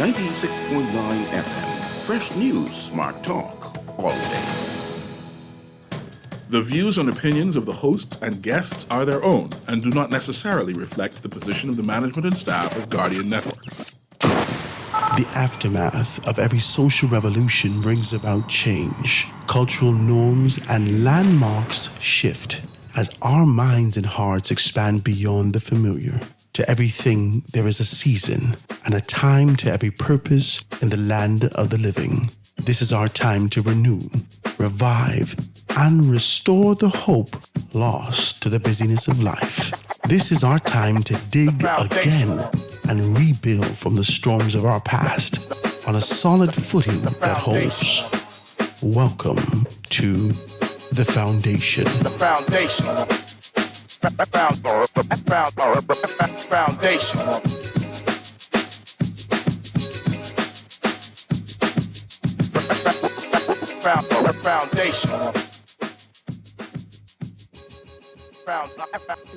96.9 FM. Fresh news, smart talk, all day. The views and opinions of the hosts and guests are their own and do not necessarily reflect the position of the management and staff of Guardian Network. The aftermath of every social revolution brings about change. Cultural norms and landmarks shift as our minds and hearts expand beyond the familiar. To everything, there is a season and a time to every purpose in the land of the living. This is our time to renew, revive, and restore the hope lost to the busyness of life. This is our time to dig again and rebuild from the storms of our past on a solid footing that holds. Welcome to The Foundation. The Foundation. Foundation.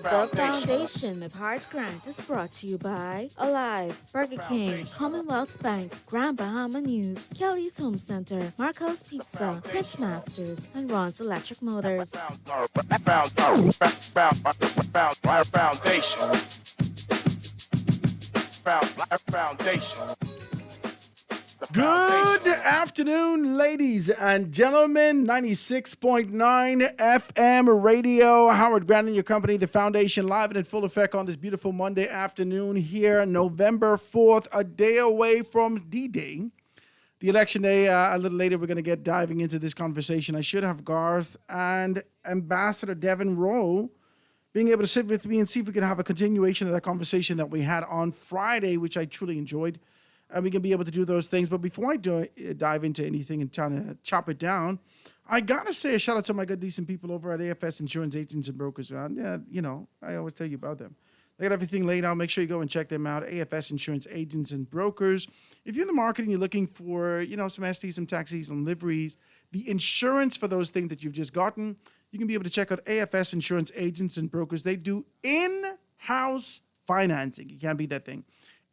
The Foundation of Hearts Grant is brought to you by Alive, Burger King, Commonwealth Bank, Grand Bahama News, Kelly's Home Center, Marco's Pizza, Prince Masters, and Ron's Electric Motors. Foundation. Good afternoon, ladies and gentlemen. 96.9 FM radio. Howard Grant and your company, The Foundation, live and in full effect on this beautiful Monday afternoon here, November 4th, a day away from D-Day. The election day, a little later, we're going to get diving into this conversation. I should have Garth and Ambassador Devin Rowe being able to sit with me and see if we can have a continuation of that conversation that we had on Friday, which I truly enjoyed. And we can be able to do those things. But before I dive into anything and trying to chop it down, I got to say a shout out to my good, decent people over at AFS Insurance Agents and Brokers. Yeah, you know, I always tell you about them. They got everything laid out. Make sure you go and check them out. AFS Insurance Agents and Brokers. If you're in the market and you're looking for, you know, some STs, some taxis, some liveries, the insurance for those things that you've just gotten, you can be able to check out AFS Insurance Agents and Brokers. They do in-house financing. You can't beat that thing.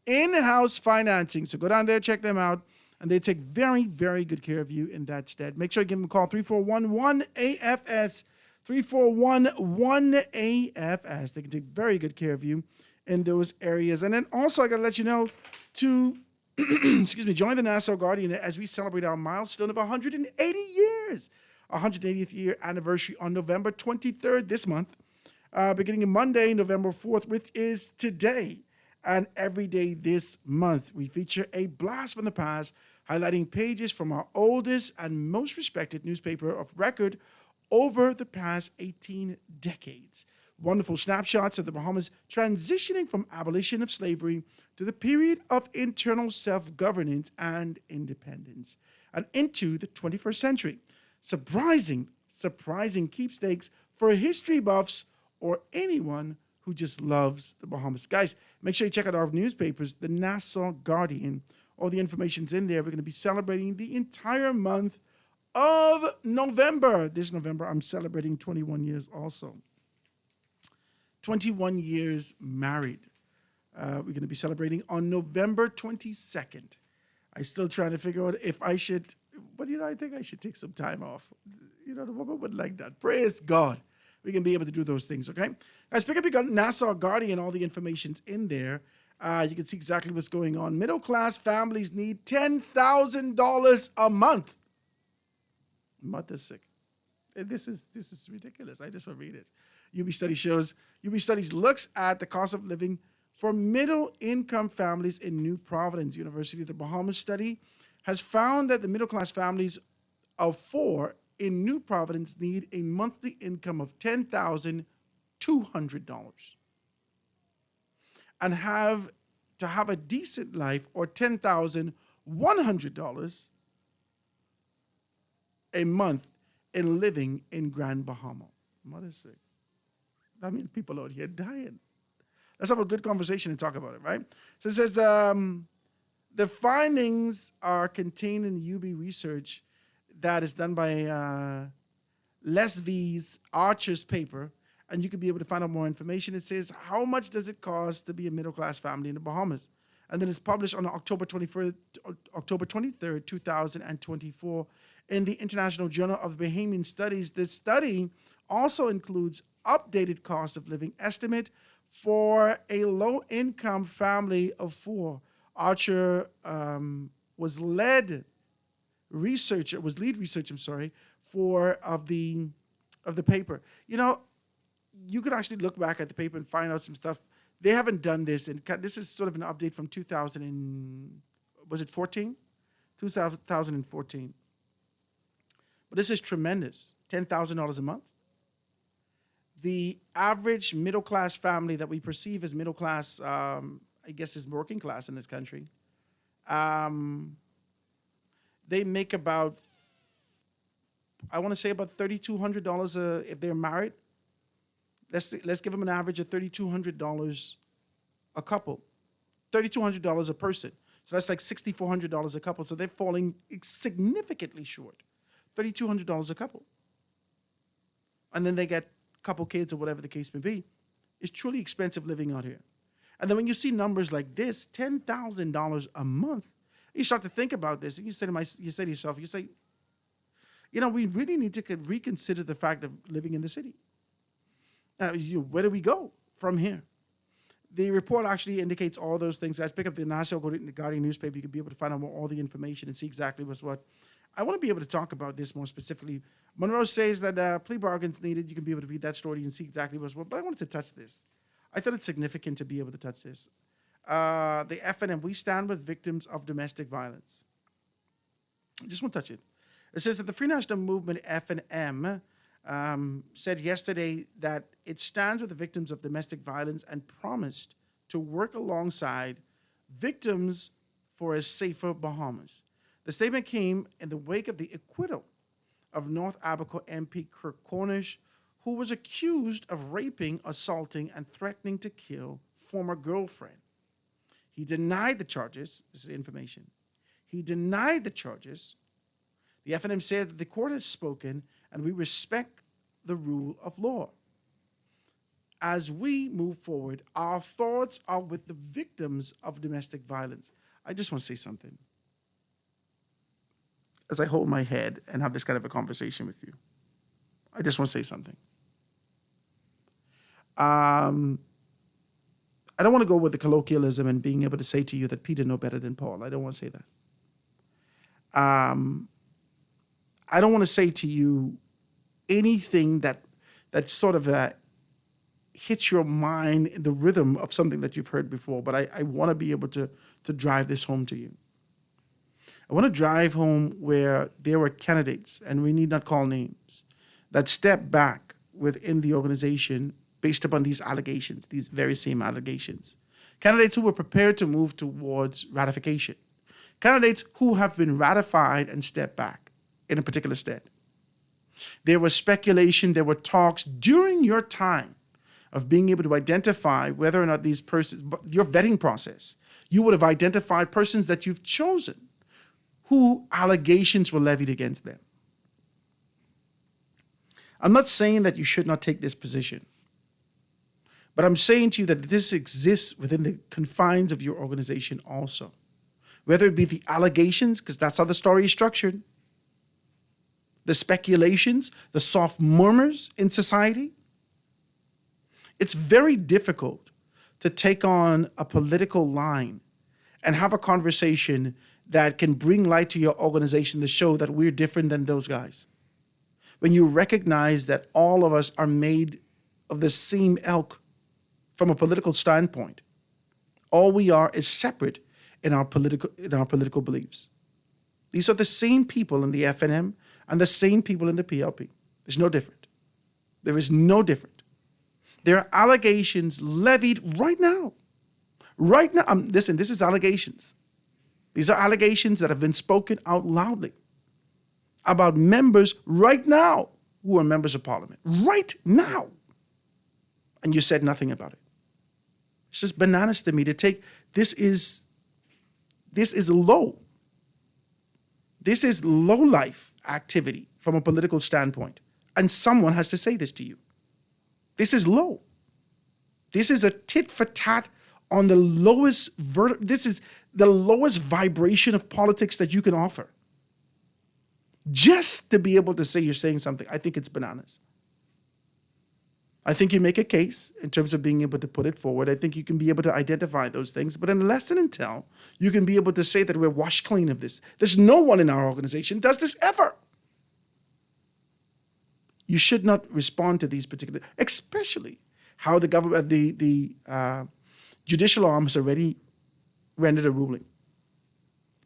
In-house financing. So go down there, check them out, and they take very, very good care of you in that stead. Make sure you give them a call, 341-1AFS, 341-1AFS. They can take very good care of you in those areas. And then also, I got to let you know to, join the Nassau Guardian as we celebrate our milestone of 180 years. 180th year anniversary on November 23rd this month, beginning on Monday, November 4th, which is today. And every day this month, we feature a blast from the past, highlighting pages from our oldest and most respected newspaper of record over the past 18 decades. Wonderful snapshots of the Bahamas transitioning from abolition of slavery to the period of internal self-governance and independence, and into the 21st century. Surprising keepsakes for history buffs or anyone who just loves the Bahamas. Guys, make sure you check out our newspapers, the Nassau Guardian. All the information's in there. We're going to be celebrating the entire month of November. This November, I'm celebrating 21 years also. 21 years married. We're going to be celebrating on November 22nd. I'm still trying to figure out if I should, but I think I should take some time off. The woman would like that. Praise God. We can be able to do those things, okay? Guys, pick up your Nassau Guardian. All the information's in there. You can see exactly what's going on. Middle-class families need $10,000 a month. Mother sick. This is ridiculous. I just want to read it. UB Studies looks at the cost of living for middle-income families in New Providence. University of the Bahamas study has found that the middle-class families of four in New Providence need a monthly income of $10,200 and have to have a decent life, or $10,100 a month in living in Grand Bahama. What is it? That means people out here dying. Let's have a good conversation and talk about it, right? So it says the findings are contained in UB research that is done by Lesvie's Archer's paper, and you can be able to find out more information. It says, how much does it cost to be a middle-class family in the Bahamas? and then it's published on October 23rd, 2024 in the International Journal of Bahamian Studies. This study also includes updated cost of living estimate for a low-income family of 4. Archer was lead researcher of the paper. You know, you could actually look back at the paper and find out some stuff. They haven't done this, and this is sort of an update from 2014? 2014. But this is tremendous. $10,000 a month. The average middle-class family that we perceive as middle class, I guess, is working class in this country. They make about, I want to say about $3,200 if they're married. Let's give them an average of $3,200 a couple, $3,200 a person. So that's like $6,400 a couple. So they're falling significantly short, $3,200 a couple. And then they get a couple kids or whatever the case may be. It's truly expensive living out here. And then when you see numbers like this, $10,000 a month, you start to think about this, and you say to yourself, you know, we really need to reconsider the fact of living in the city. Where do we go from here? The report actually indicates all those things. Guys, pick up the National Guardian newspaper. You can be able to find out all the information and see exactly what's what. I want to be able to talk about this more specifically. Monroe says that plea bargains needed. You can be able to read that story and see exactly what's what. But I wanted to touch this. I thought it's significant to be able to touch this. The FNM, we stand with victims of domestic violence. I just want to touch it. It says that the Free National Movement, FNM, said yesterday that it stands with the victims of domestic violence and promised to work alongside victims for a safer Bahamas. The statement came in the wake of the acquittal of North Abaco MP Kirk Cornish, who was accused of raping, assaulting, and threatening to kill former girlfriend. He denied the charges. This is information. He denied the charges. The FNM said that the court has spoken and we respect the rule of law. As we move forward, our thoughts are with the victims of domestic violence. I just want to say something. As I hold my head and have this kind of a conversation with you, I just want to say something. I don't want to go with the colloquialism and being able to say to you that Peter know better than Paul. I don't want to say that. I don't want to say to you anything that sort of hits your mind in the rhythm of something that you've heard before, but I want to be able to drive this home to you. I want to drive home where there were candidates, and we need not call names, that stepped back within the organization based upon these allegations, these very same allegations. Candidates who were prepared to move towards ratification. Candidates who have been ratified and stepped back in a particular state. There was speculation, there were talks during your time of being able to identify whether or not these persons, your vetting process, you would have identified persons that you've chosen who allegations were levied against them. I'm not saying that you should not take this position, but I'm saying to you that this exists within the confines of your organization also. Whether it be the allegations, because that's how the story is structured, the speculations, the soft murmurs in society. It's very difficult to take on a political line and have a conversation that can bring light to your organization to show that we're different than those guys. When you recognize that all of us are made of the same ilk from a political standpoint, all we are is separate in our political beliefs. These are the same people in the FNM and the same people in the PLP. There's no different. There is no different. There are allegations levied right now. Right now, listen, this is allegations. These are allegations that have been spoken out loudly about members right now who are members of parliament. Right now. And you said nothing about it. It's just bananas to me to take, this is low. This is low life activity from a political standpoint. And someone has to say this to you. This is low. This is a tit for tat on the lowest, this is the lowest vibration of politics that you can offer. Just to be able to say you're saying something, I think it's bananas. I think you make a case in terms of being able to put it forward. I think you can be able to identify those things. But unless and until you can be able to say that we're washed clean of this, there's no one in our organization does this ever. You should not respond to these particular, especially how the government, the judicial arm has already rendered a ruling.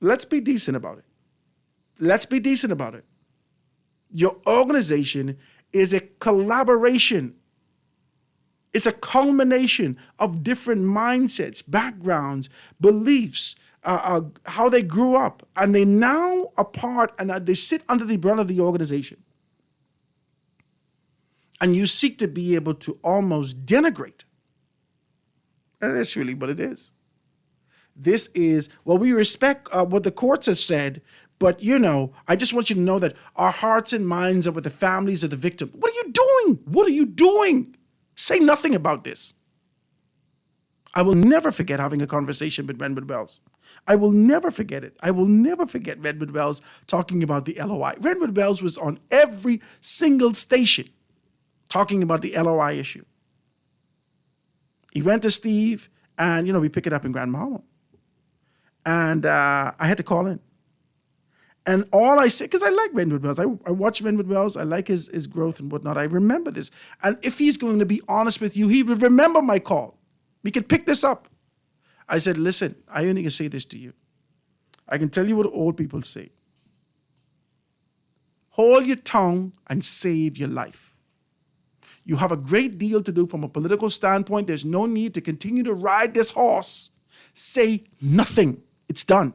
Let's be decent about it. Let's be decent about it. Your organization is a collaboration. It's a culmination of different mindsets, backgrounds, beliefs, how they grew up. And they now are part and they sit under the umbrella of the organization. And you seek to be able to almost denigrate. And that's really what it is. This is, well, we respect what the courts have said, but, I just want you to know that our hearts and minds are with the families of the victim. What are you doing? What are you doing? Say nothing about this. I will never forget having a conversation with Renwood Wells. I will never forget it. I will never forget Renwood Wells talking about the LOI. Renwood Wells was on every single station talking about the LOI issue. He went to Steve, and, we pick it up in Grand Bahama. And I had to call in. And all I say, because I like Renwood Wells. I watch Renwood Wells. I like his growth and whatnot. I remember this. And if he's going to be honest with you, he will remember my call. We can pick this up. I said, listen, I only can say this to you. I can tell you what old people say. Hold your tongue and save your life. You have a great deal to do from a political standpoint. There's no need to continue to ride this horse. Say nothing. It's done.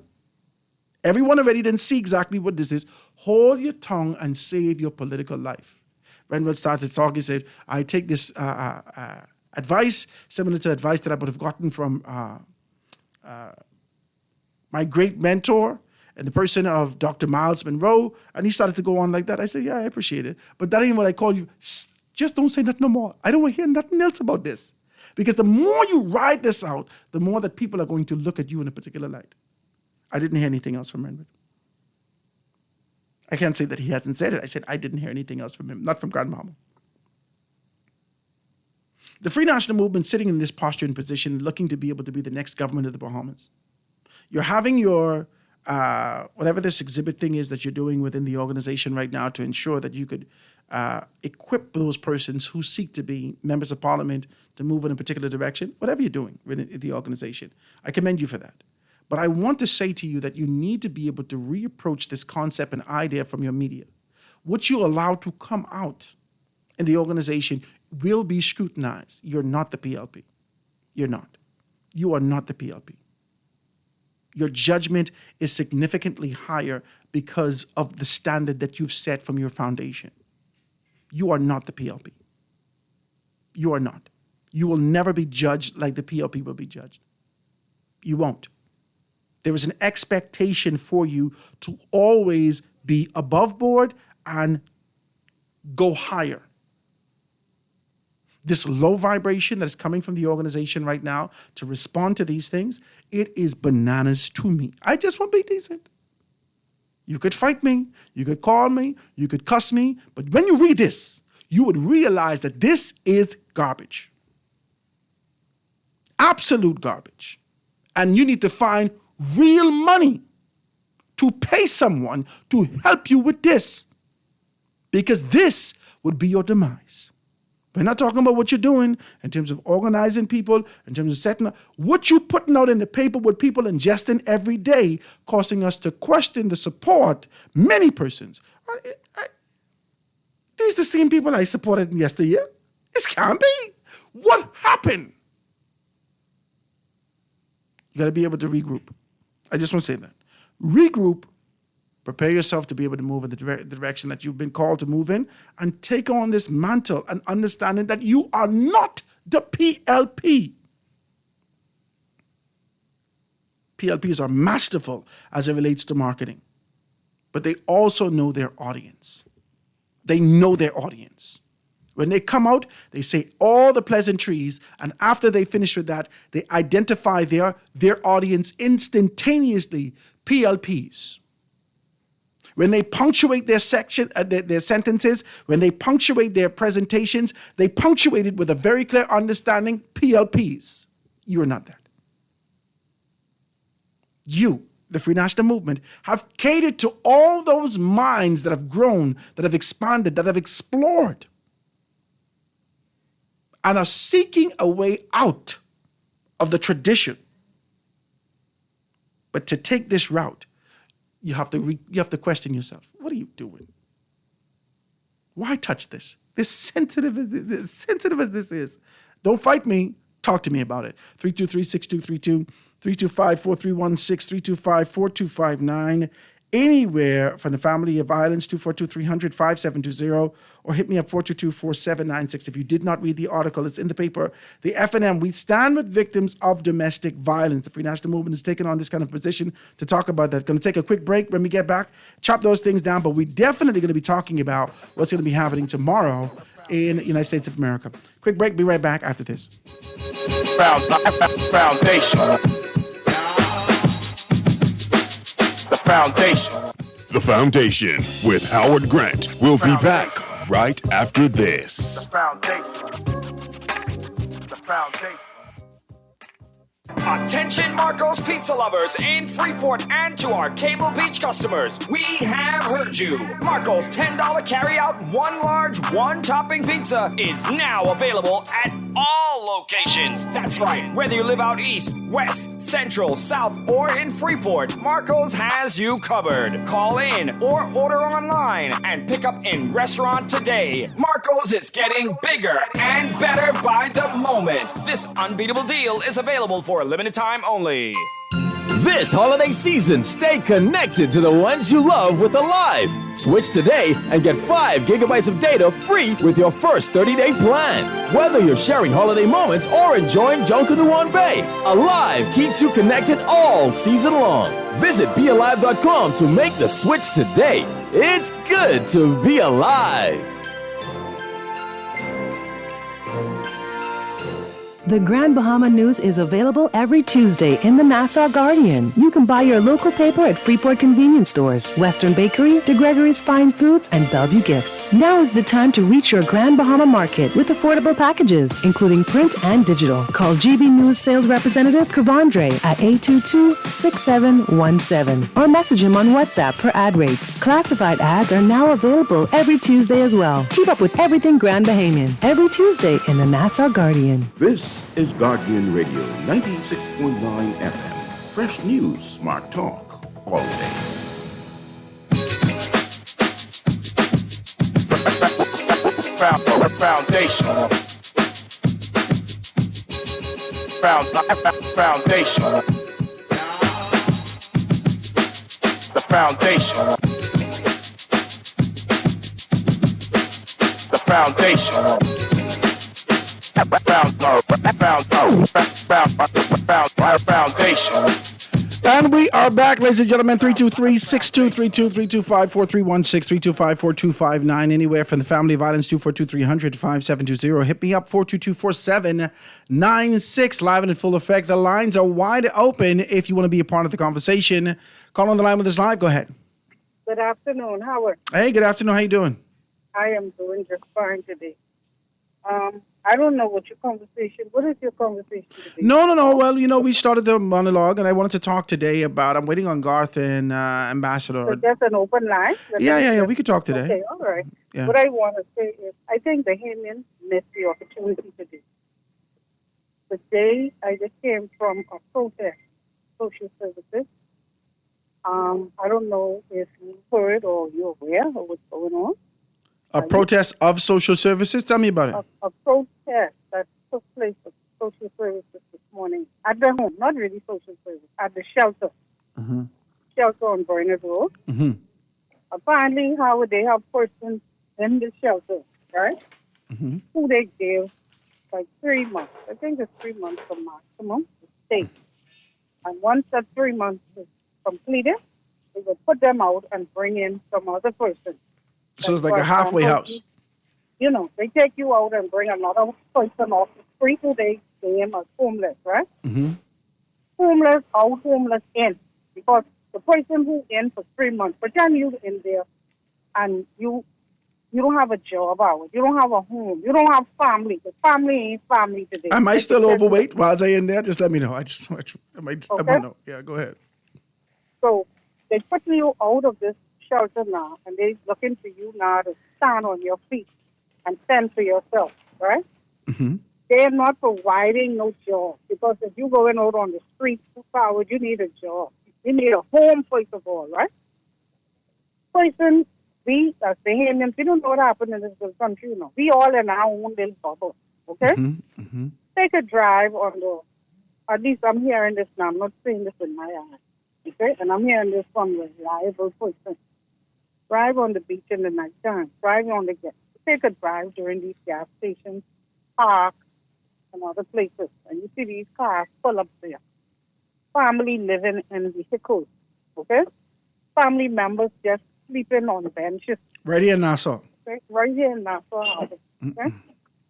Everyone already didn't see exactly what this is. Hold your tongue and save your political life. Renwood started talking. He said, I take this advice, similar to advice that I would have gotten from my great mentor and the person of Dr. Miles Monroe. And he started to go on like that. I said, yeah, I appreciate it. But that ain't what I call you. Just don't say nothing no more. I don't want to hear nothing else about this. Because the more you ride this out, the more that people are going to look at you in a particular light. I didn't hear anything else from Renwood. I can't say that he hasn't said it. I said I didn't hear anything else from him, not from Grand Bahama. The Free National Movement sitting in this posture and position, looking to be able to be the next government of the Bahamas. You're having your, whatever this exhibit thing is that you're doing within the organization right now to ensure that you could equip those persons who seek to be members of parliament to move in a particular direction, whatever you're doing within the organization. I commend you for that. But I want to say to you that you need to be able to reapproach this concept and idea from your media. What you allow to come out in the organization will be scrutinized. You're not the PLP. You're not. You are not the PLP. Your judgment is significantly higher because of the standard that you've set from your foundation. You are not the PLP. You are not. You will never be judged like the PLP will be judged. You won't. There is an expectation for you to always be above board and go higher. This low vibration that is coming from the organization right now to respond to these things, it is bananas to me. I just want to be decent. You could fight me, you could call me, you could cuss me, but when you read this, you would realize that this is garbage. Absolute garbage. And you need to find real money to pay someone to help you with this, because this would be your demise. We're not talking about what you're doing in terms of organizing people, in terms of setting up. What you're putting out in the paper, what people ingesting every day, causing us to question the support. Many persons. These the same people I supported yesteryear. This can't be. What happened? You got to be able to regroup. I just want to say that. Regroup. Prepare yourself to be able to move in the direction that you've been called to move in, and take on this mantle and understanding that you are not the PLP. PLPs are masterful as it relates to marketing, but they also know their audience. They know their audience. When they come out, they say all the pleasantries, and after they finish with that, they identify their audience instantaneously, PLPs. When they punctuate their sentences, when they punctuate their presentations, they punctuate it with a very clear understanding, PLPs. You are not that. You, the Free National Movement, have catered to all those minds that have grown, that have expanded, that have explored, and are seeking a way out of the tradition. But to take this route, you have to question yourself. What are you doing? Why touch this? This sensitive as this is. Don't fight me. Talk to me about it. 323-6232, 325-4316, 325-4259. Anywhere from the family of violence, 242-300-5720, or hit me up 422-4796. If you did not read the article, it's in the paper. The FNM, we stand with victims of domestic violence. The Free National Movement has taken on this kind of position to talk about that. Going to take a quick break. When we get back, chop those things down, but we're definitely going to be talking about what's going to be happening tomorrow in the United States of America. Quick break. Be right back after this. Foundation. Foundation. The Foundation with Howard Grant. We'll be back right after this. The foundation. The foundation. Attention Marco's Pizza lovers in Freeport and to our Cable Beach customers. We have heard you. Marco's $10 carry-out, one large, one topping pizza is now available at all locations. That's right. Whether you live out east, west, central, south, or in Freeport, Marco's has you covered. Call in or order online and pick up in restaurant today. Marco's is getting bigger and better by the moment. This unbeatable deal is available for a limited time only. This holiday season, stay connected to the ones you love with Alive. Switch today and get 5 gigabytes of data free with your first 30-day plan. Whether you're sharing holiday moments or enjoying Jonkaduwan Bay, Alive keeps you connected all season long. Visit BeAlive.com to make the switch today. It's good to be alive. The Grand Bahama News is available every Tuesday in the Nassau Guardian. You can buy your local paper at Freeport Convenience Stores, Western Bakery, DeGregory's Fine Foods, and Bellevue Gifts. Now is the time to reach your Grand Bahama market with affordable packages, including print and digital. Call GB News Sales Representative Kavandre at 822-6717 or message him on WhatsApp for ad rates. Classified ads are now available every Tuesday as well. Keep up with everything Grand Bahamian every Tuesday in the Nassau Guardian. This is Guardian Radio 96.9 FM. Fresh news, smart talk, all day. Foundation. Foundation. The foundation. The foundation. Foundation. And we are back, ladies and gentlemen. 323-6232, 325-4316, 325-4259. Anywhere from the family of violence, 242-300-5720. Hit me up, 422-4796. Live and in full effect. The lines are wide open if you want to be a part of the conversation. Call on the line with us live. Go ahead. Good afternoon, Howard. Hey, good afternoon. How you doing? I am doing just fine today. I don't know what is your conversation today? No. Well, we started the monologue, and I wanted to talk today about, I'm waiting on Garth and Ambassador. So that's an open line? Yeah. We could talk today. Okay, all right. Yeah. What I want to say is, I think the Bahamians missed the opportunity today. Today, I just came from a protest, social services. I don't know if you heard or you're aware of what's going on. A protest of social services? Tell me about it. A protest that took place at social services this morning at the home, not really social service, at the shelter. Mm-hmm. Shelter on Berners Road. Mm-hmm. Apparently, how they have persons in the shelter, right? Mm-hmm. Who they give like 3 months. I think it's 3 months for maximum to stay. And once that 3 months is completed, they will put them out and bring in some other person. So it's like a halfway house. they take you out and bring another person off the street who they claim as homeless, right? Mm-hmm. Homeless out, homeless in. Because the person who in for 3 months, pretend you in there and you don't have a job out, you don't have a home, you don't have family. The family ain't family today. Am I still overweight while I in there? Just let me know. I want to know. Yeah, go ahead. So they put you out of this shelter now, and they looking for you now to stand on your feet and fend for yourself, right? Mm-hmm. They're not providing no job, because if you're going out on the street too far, you need a job. You need a home, first of all, right? Person, we as Bahamians, we don't know what happened in this country, We all in our own little bubble, okay? Mm-hmm. Mm-hmm. Take a drive on at least I'm hearing this now. I'm not saying this in my eyes, okay? And I'm hearing this from a reliable person. Drive on the beach in the nighttime. Take a drive during these gas stations, parks, and other places. And you see these cars full up there. Family living in vehicles, okay? Family members just sleeping on benches. Right here in Nassau. Okay? Right here in Nassau Harbor, okay?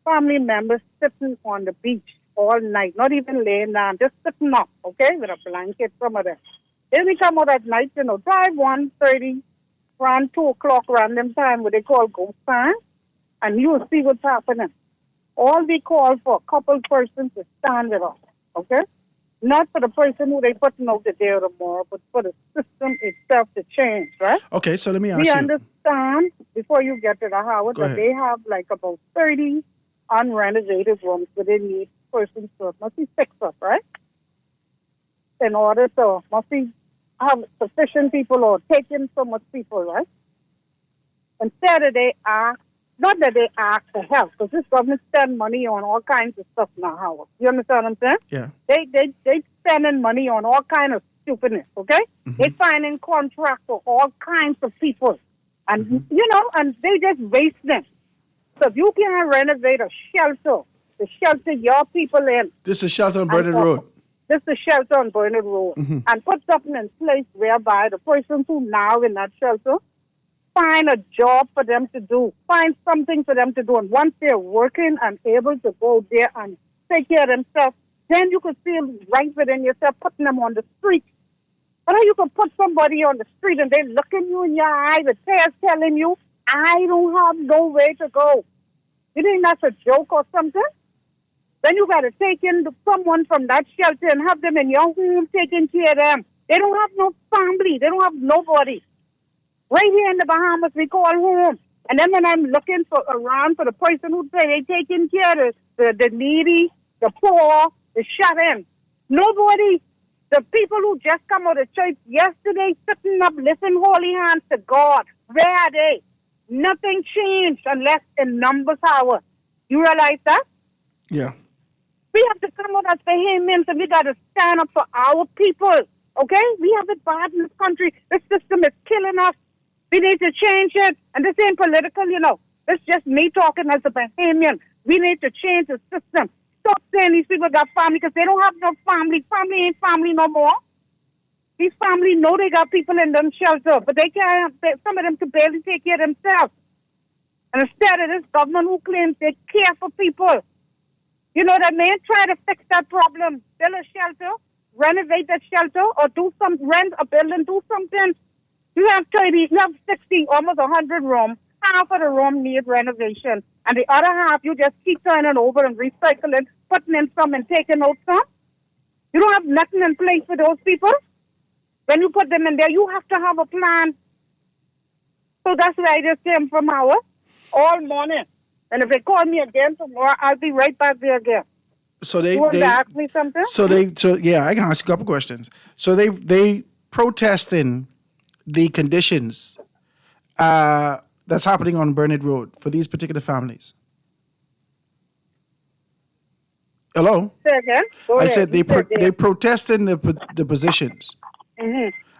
Family members sitting on the beach all night, not even laying down, just sitting up, okay, with a blanket, some of them. Then we come out at night, drive 1:30, around 2 o'clock random time, what they call ghost time, and you will see what's happening. All we call for a couple persons to stand with us, okay? Not for the person who they putting out the day or tomorrow, but for the system itself to change, right? Okay, so let me ask you. We understand, before you get to the Howard, that they have like about 30 unrenovated rooms where they need persons to must be fixed up, right? In order to must be have sufficient people or take in so much people, right? Instead of they ask, not that they ask for help, because this government spend money on all kinds of stuff now, Howard. You understand what I'm saying? Yeah. They spending money on all kind of stupidness, okay? Mm-hmm. They signing contracts for all kinds of people. And, and they just waste them. So if you can renovate a shelter, to shelter your people in. This is shelter on Bernard Road. This is shelter on Bernard Road. Mm-hmm. And put something in place whereby the person who now in that shelter, find a job for them to do. Find something for them to do. And once they're working and able to go there and take care of themselves, then you can feel right within yourself putting them on the street. But you can put somebody on the street and they looking you in your eye, the tears telling you, I don't have no way to go. You think that's a joke or something? Then you got to take in someone from that shelter and have them in your home taking care of them. They don't have no family. They don't have nobody. Right here in the Bahamas, we call home. And then when I'm looking around for the person who say they taking care of the needy, the poor, the shut-in, nobody. The people who just come out of church yesterday sitting up, lifting holy hands to God, where are they? Nothing changed unless in numbers hour. You realize that? Yeah. We have to come out as Bahamians and we got to stand up for our people, okay? We have it bad in this country. This system is killing us. We need to change it. And this ain't political, It's just me talking as a Bahamian. We need to change the system. Stop saying these people got family because they don't have no family. Family ain't family no more. These families know they got people in them shelter, but they can't. Some of them can barely take care of themselves. And instead of this government who claims they care for people, you know what I mean? Try to fix that problem. Build a shelter, renovate that shelter, or rent a building, do something. You have 30, you have 60, almost 100 rooms. Half of the room need renovation. And the other half, you just keep turning over and recycling, putting in some and taking out some. You don't have nothing in place for those people. When you put them in there, you have to have a plan. So that's why I just came from all morning. And if they call me again tomorrow, I'll be right back there again. So they you want to ask me something? So yeah, I can ask you a couple questions. So they protesting the conditions that's happening on Bernard Road for these particular families. Hello? Say again? Go I ahead. said they protesting the positions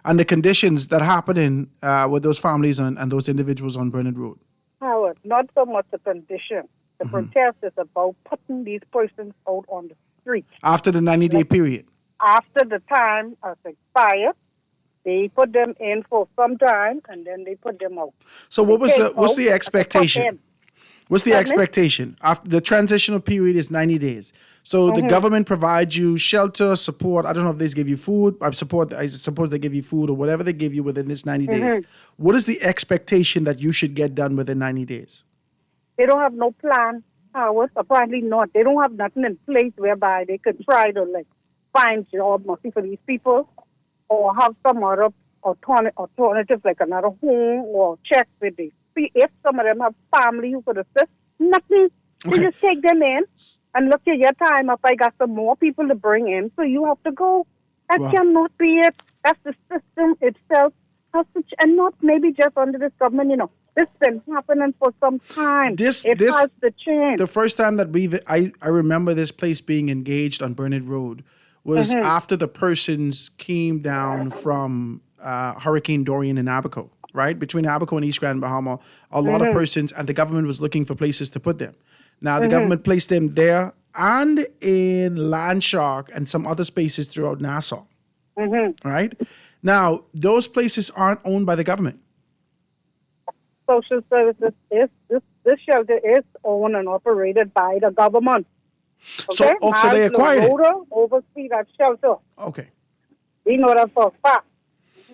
and the conditions that happening with those families and those individuals on Bernard Road. Howard, not so much the condition. The protest is about putting these persons out on the street. After the 90-day period. After the time has expired, they put them in for some time and then they put them out. So what's the expectation? What's the Pardon me? expectation? After the transitional period is 90 days. So the government provides you shelter, support. I don't know if they give you food. I suppose they give you food or whatever they give you within this 90 days. What is the expectation that you should get done within 90 days? They don't have no plan. Apparently not. They don't have nothing in place whereby they could try to like find job mostly for these people, or have some other alternative like another home, or check with the see if some of them have family who could assist. Nothing. They just take them in and look at your time up. I got some more people to bring in, so you have to go. That cannot be it. That's the system itself. And not maybe just under this government, you know. This has been happening for some time. It has to change. The first time that I remember this place being engaged on Burnett Road was after the persons came down from Hurricane Dorian in Abaco, right? Between Abaco and East Grand Bahama, a lot of persons, and the government was looking for places to put them. Now, the government placed them there and in Landshark and some other spaces throughout Nassau, right? Now, those places aren't owned by the government. Social services this shelter is owned and operated by the government. Okay? So they acquired it. Oversee that shelter. Okay. We know that for a fact.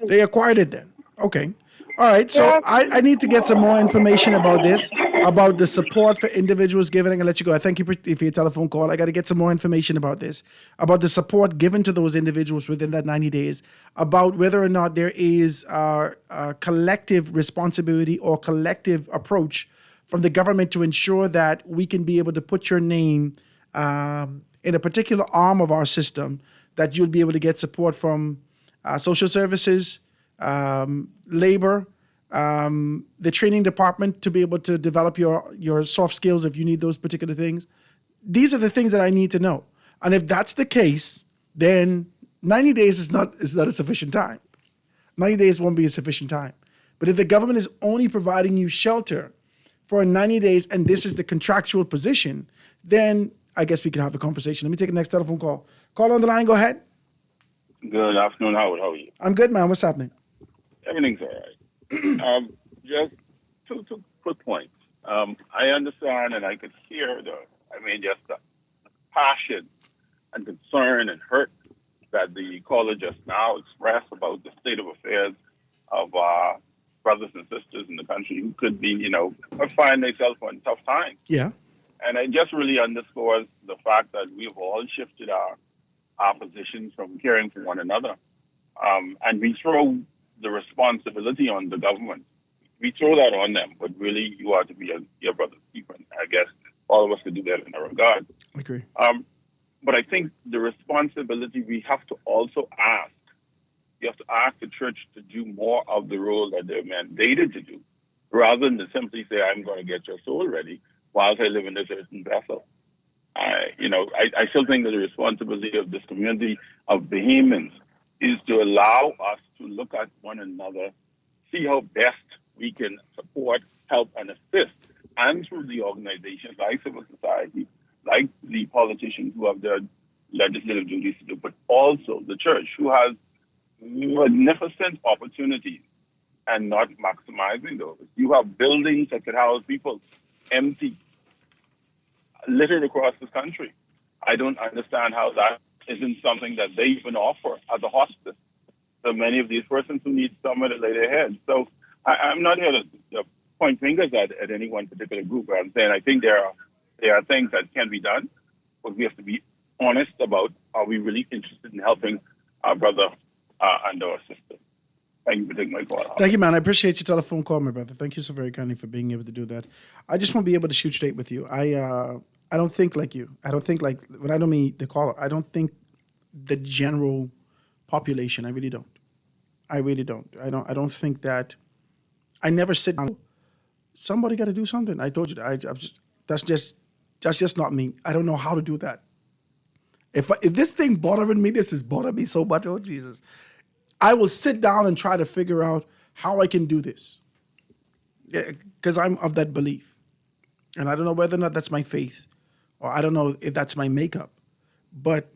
They acquired it then. Okay. All right. So I need to get some more information about this, about the support for individuals given. I'm going to let you go. I thank you for your telephone call. I got to get some more information about this, about the support given to those individuals within that 90 days, about whether or not there is a collective responsibility or collective approach from the government to ensure that we can be able to put your name in a particular arm of our system, that you'll be able to get support from social services, labor, the training department to be able to develop your soft skills if you need those particular things. These are the things that I need to know. And if that's the case, then 90 days is not a sufficient time. 90 days won't be a sufficient time. But if the government is only providing you shelter for 90 days and this is the contractual position, then I guess we can have a conversation. Let me take the next telephone call. Call on the line, go ahead. Good afternoon, Howard. How are you? I'm good, man. What's happening? Everything's all right. Just two quick points. I understand and I could hear just the passion and concern and hurt that the caller just now expressed about the state of affairs of our brothers and sisters in the country who could be, find themselves in tough times. Yeah. And it just really underscores the fact that we have all shifted our positions from caring for one another. And we throw the responsibility on the government. We throw that on them, but really you are to be your brother's keeper. I guess all of us could do that in that regard. I agree. But I think the responsibility we have to also ask, you have to ask the church to do more of the role that they're mandated to do, rather than to simply say, I'm going to get your soul ready whilst I live in this earthen vessel. I still think that the responsibility of this community of Bahamians is to allow us to look at one another, see how best we can support, help, and assist, and through the organizations like civil society, like the politicians who have their legislative duties to do, but also the church, who has magnificent opportunities and not maximizing those. You have buildings that could house people empty, littered across this country. I don't understand how that isn't something that they even offer as a hospice. So many of these persons who need somewhere to lay their heads. So I'm not here to point fingers at any one particular group. I'm saying I think there are things that can be done, but we have to be honest about, are we really interested in helping our brother and our sister? Thank you for taking my call. Thank you, man. I appreciate your telephone call, my brother. Thank you so very kindly for being able to do that. I just want to be able to shoot straight with you. I don't think like you. I don't think like, when I don't mean the caller, I don't think the general population. I really don't. I really don't. I don't think that. I never sit down. Somebody got to do something. I told you that. That's just not me. I don't know how to do that. If this thing bothering me, this is bothering me so much. Oh Jesus, I will sit down and try to figure out how I can do this. Because I'm of that belief, and I don't know whether or not that's my faith, or I don't know if that's my makeup, but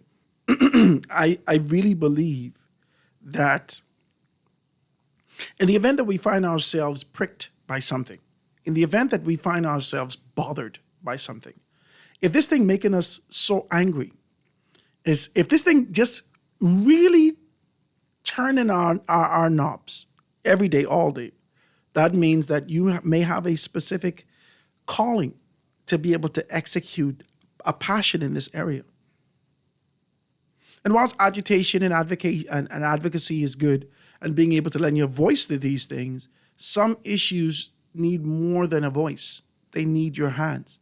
I really believe that in the event that we find ourselves pricked by something, in the event that we find ourselves bothered by something, if this thing making us so angry, is if this thing just really turning our knobs every day, all day, that means that you may have a specific calling to be able to execute a passion in this area. And whilst agitation and advocacy is good, and being able to lend your voice to these things, some issues need more than a voice. They need your hands.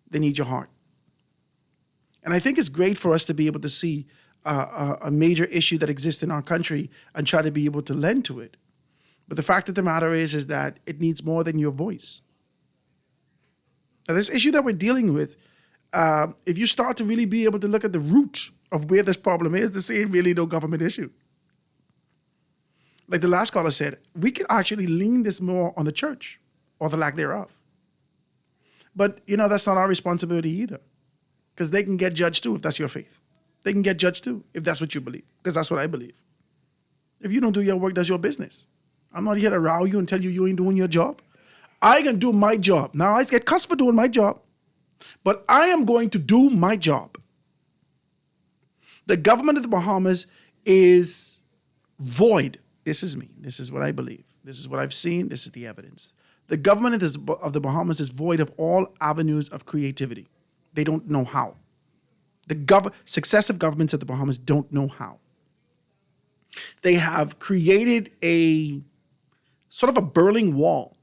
They need your heart. And I think it's great for us to be able to see a major issue that exists in our country and try to be able to lend to it. But the fact of the matter is that it needs more than your voice. Now, this issue that we're dealing with, if you start to really be able to look at the root of where this problem is, this ain't really no government issue. Like the last caller said, we could actually lean this more on the church or the lack thereof. But, that's not our responsibility either, because they can get judged too if that's your faith. They can get judged too if that's what you believe, because that's what I believe. If you don't do your work, that's your business. I'm not here to row you and tell you you ain't doing your job. I can do my job. Now, I get cussed for doing my job, but I am going to do my job. The government of the Bahamas is void. This is me. This is what I believe. This is what I've seen. This is the evidence. The government of the Bahamas is void of all avenues of creativity. They don't know how. Successive governments of the Bahamas don't know how. They have created a sort of a Berlin Wall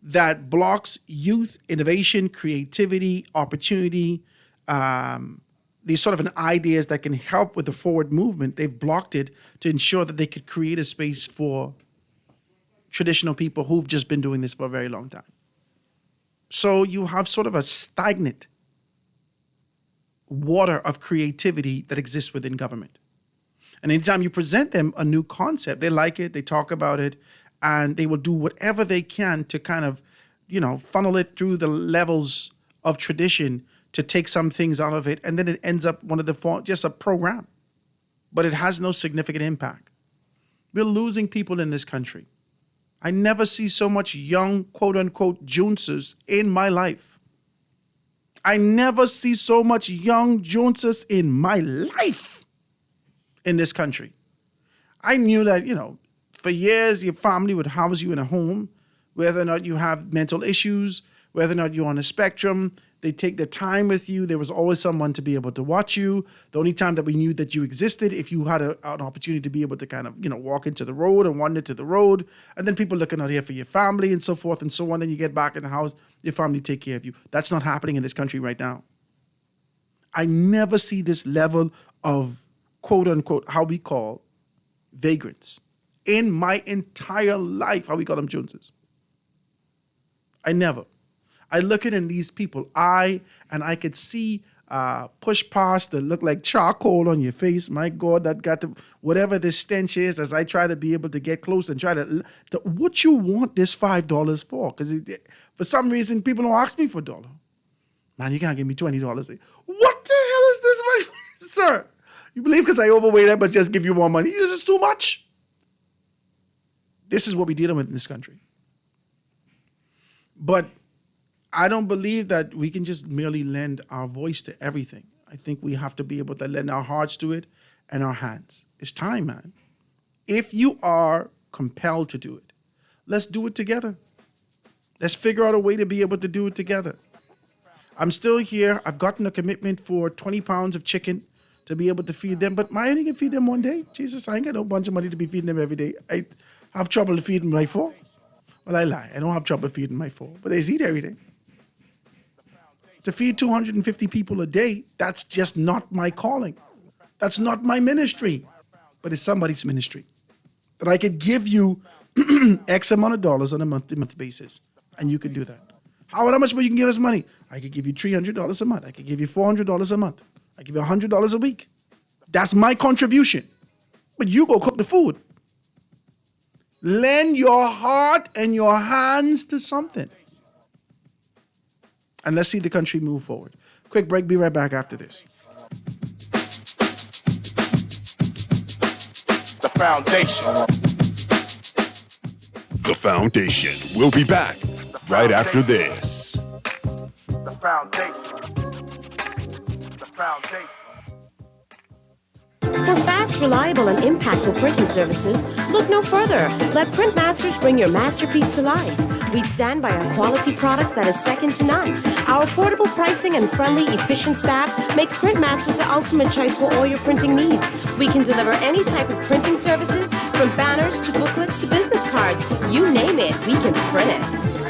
that blocks youth, innovation, creativity, opportunity, these sort of ideas that can help with the forward movement. They've blocked it to ensure that they could create a space for traditional people who've just been doing this for a very long time. So you have sort of a stagnant water of creativity that exists within government. And anytime you present them a new concept, they like it, they talk about it, and they will do whatever they can to kind of, funnel it through the levels of tradition to take some things out of it. And then it ends up just a program, but it has no significant impact. We're losing people in this country. I never see so much young, quote unquote, Joneses in my life. I never see so much young Joneses in my life in this country. I knew that, for years your family would house you in a home, whether or not you have mental issues, whether or not you're on a spectrum. They take their time with you. There was always someone to be able to watch you. The only time that we knew that you existed, if you had an opportunity to be able to kind of, walk into the road and wander to the road, and then people looking out here for your family and so forth and so on. Then you get back in the house, your family take care of you. That's not happening in this country right now. I never see this level of, quote unquote, how we call vagrants in my entire life, how we call them Joneses. I never. I look at these people, and I could see push past that look like charcoal on your face. My God, that got to, whatever this stench is, as I try to be able to get close and try to what you want this $5 for? Because for some reason, people don't ask me for a dollar. Man, you can't give me $20. What the hell is this money? Sir, you believe because I overweight, I must just give you more money? This is too much. This is what we're dealing with in this country. But I don't believe that we can just merely lend our voice to everything. I think we have to be able to lend our hearts to it and our hands. It's time, man. If you are compelled to do it, let's do it together. Let's figure out a way to be able to do it together. I'm still here. I've gotten a commitment for 20 pounds of chicken to be able to feed them, but I only can feed them one day. Jesus, I ain't got no bunch of money to be feeding them every day. I have trouble feeding my four. Well, I lie. I don't have trouble feeding my four, but they eat every day. To feed 250 people a day, that's just not my calling. That's not my ministry, but it's somebody's ministry. That I could give you X amount of dollars on a month basis, and you could do that. How much more you can give us money? I could give you $300 a month. I could give you $400 a month. I give you $100 a week. That's my contribution. But you go cook the food. Lend your heart and your hands to something. And let's see the country move forward. Quick break. Be right back after this. The Foundation. The Foundation will be back right after this. The foundation. The foundation. For fast, reliable, and impactful printing services, look no further. Let Printmasters bring your masterpiece to life. We stand by our quality products that is second to none. Our affordable pricing and friendly, efficient staff makes Printmasters the ultimate choice for all your printing needs. We can deliver any type of printing services, from banners to booklets to business cards. You name it, we can print it.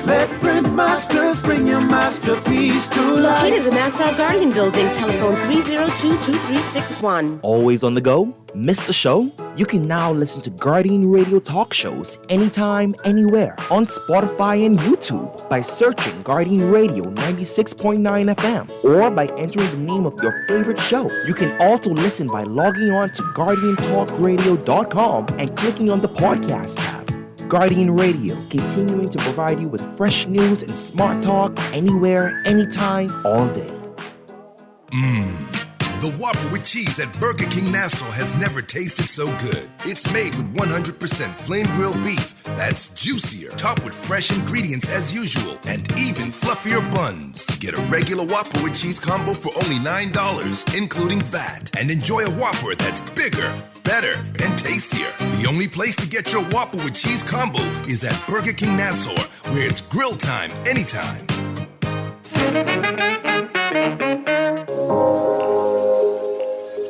Let Printmasters bring your masterpiece to life. Located in the Nassau Guardian Building, telephone 302-2361. Always on the go? Missed a show? You can now listen to Guardian Radio talk shows anytime, anywhere on Spotify and YouTube by searching Guardian Radio 96.9 FM or by entering the name of your favorite show. You can also listen by logging on to GuardianTalkRadio.com and clicking on the podcast tab. Guardian Radio, continuing to provide you with fresh news and smart talk anywhere, anytime, all day. The Whopper with cheese at Burger King Nassau has never tasted so good. It's made with 100% flame grilled beef that's juicier, topped with fresh ingredients as usual, and even fluffier buns. Get a regular Whopper with cheese combo for only $9, including VAT, and enjoy a Whopper that's bigger, better, and tastier. The only place to get your Whopper with cheese combo is at Burger King Nassau, where it's grill time anytime.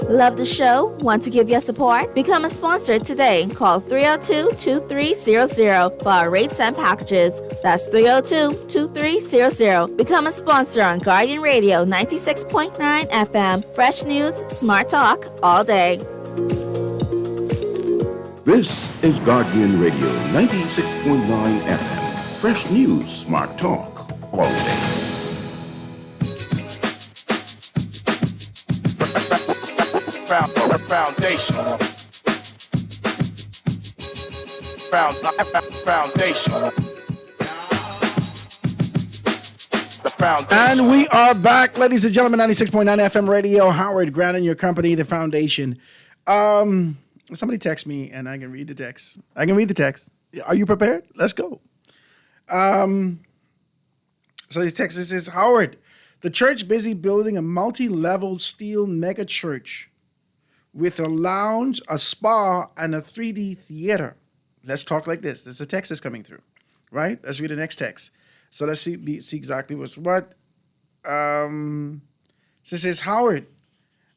Love the show? Want to give your support? Become a sponsor today. Call 302-2300 for our rates and packages. That's 302-2300. Become a sponsor on Guardian Radio 96.9 FM. Fresh news, smart talk, all day. This is Guardian Radio 96.9 FM. Fresh news, smart talk, all day. Foundation. Foundation. The foundation. And we are back, ladies and gentlemen, 96.9 FM radio. Howard Grant and your company, the foundation. Somebody text me and I can read the text. Are you prepared? Let's go. So this text says, Howard, the church busy building a multi-level steel mega church with a lounge, a spa, and a 3D theater. Let's talk like this. There's a text that's coming through, right? Let's read the next text. So let's see exactly what's what. So it says, Howard,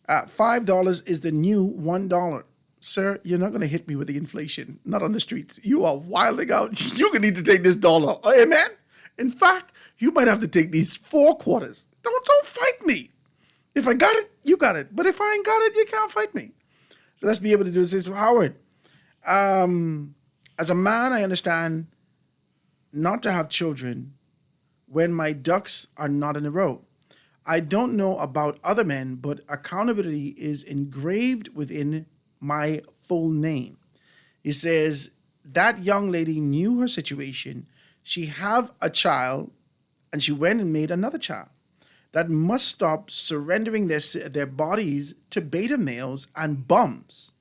$5 is the new $1. Sir, you're not going to hit me with the inflation. Not on the streets. You are wilding out. You're going to need to take this dollar. Amen? In fact, you might have to take these 4 quarters. Don't fight me. If I got it, you got it. But if I ain't got it, you can't fight me. So let's be able to do this. So Howard, as a man, I understand not to have children when my ducks are not in a row. I don't know about other men, but accountability is engraved within my full name. He says that young lady knew her situation. She have a child, and she went and made another child. That must stop surrendering their bodies to beta males and bums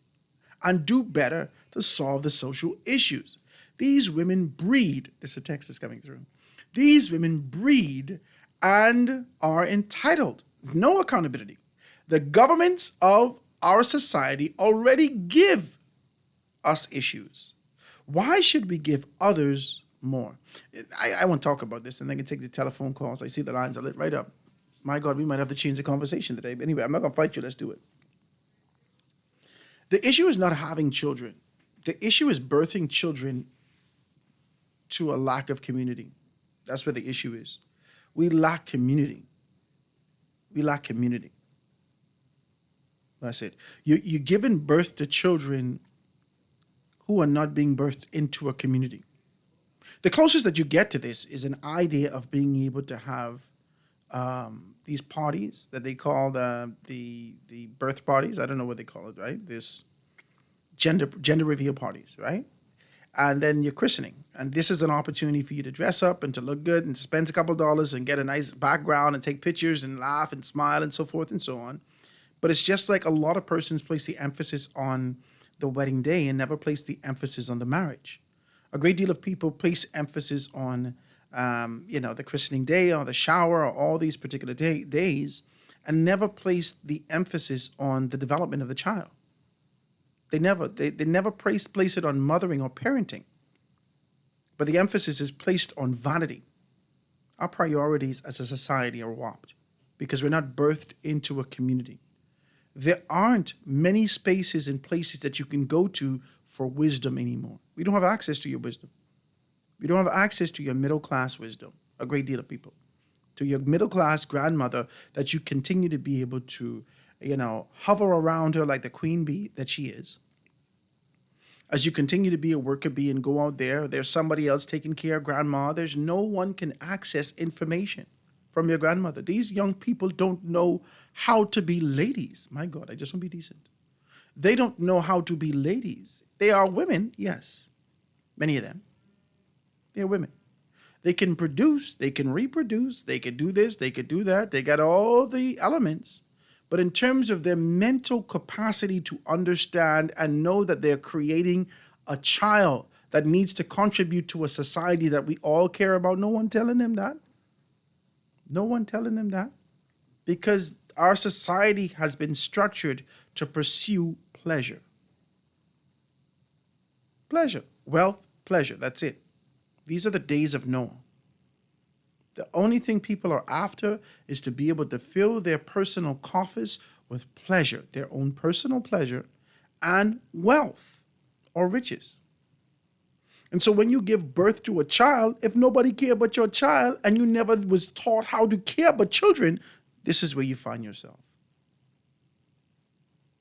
and do better to solve the social issues. These women breed. This is a text that's coming through. These women breed and are entitled. No accountability. The governments of our society already give us issues. Why should we give others more? I won't talk about this, and I can take the telephone calls. I see the lines are lit right up. My God, we might have to change the conversation today. But anyway, I'm not going to fight you. Let's do it. The issue is not having children. The issue is birthing children to a lack of community. That's where the issue is. We lack community. That's it. You're giving birth to children who are not being birthed into a community. The closest that you get to this is an idea of being able to have these parties that they call the birth parties. I don't know what they call it, right? This gender reveal parties, right? And then your christening. And this is an opportunity for you to dress up and to look good and spend a couple of dollars and get a nice background and take pictures and laugh and smile and so forth and so on. But it's just like a lot of persons place the emphasis on the wedding day and never place the emphasis on the marriage. A great deal of people place emphasis on the christening day or the shower or all these particular days, and never placed the emphasis on the development of the child. They never place it on mothering or parenting, but the emphasis is placed on vanity. Our priorities as a society are warped because we're not birthed into a community. There aren't many spaces and places that you can go to for wisdom anymore. We don't have access to your wisdom. We don't have access to your middle-class wisdom, a great deal of people, to your middle-class grandmother that you continue to be able to, hover around her like the queen bee that she is. As you continue to be a worker bee and go out there's somebody else taking care of grandma. There's no one can access information from your grandmother. These young people don't know how to be ladies. My God, I just want to be decent. They don't know how to be ladies. They are women, yes. Many of them. They're women. They can produce, they can reproduce, they can do this, they can do that. They got all the elements. But in terms of their mental capacity to understand and know that they're creating a child that needs to contribute to a society that we all care about, no one telling them that. No one telling them that. Because our society has been structured to pursue pleasure. Pleasure, wealth, pleasure, that's it. These are the days of Noah. The only thing people are after is to be able to fill their personal coffers with pleasure, their own personal pleasure, and wealth or riches. And so when you give birth to a child, if nobody care about your child and you never was taught how to care about children, this is where you find yourself.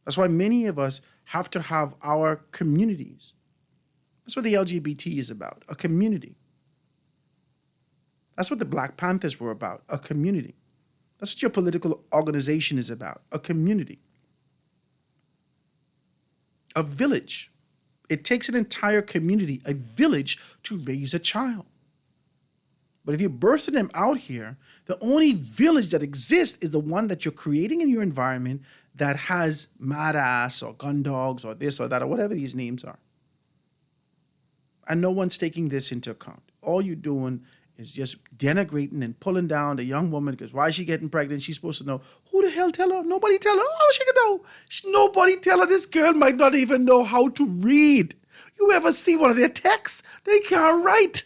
That's why many of us have to have our communities. That's what the LGBT is about, a community. That's what the Black Panthers were about, a community. That's what your political organization is about, a community. A village. It takes an entire community, a village, to raise a child. But if you're birthing them out here, the only village that exists is the one that you're creating in your environment that has mad ass or gun dogs or this or that or whatever these names are. And no one's taking this into account. All you're doing is just denigrating and pulling down the young woman because why is she getting pregnant? She's supposed to know. Who the hell tell her? Nobody tell her. How she can know? Nobody tell her. This girl might not even know how to read. You ever see one of their texts? They can't write.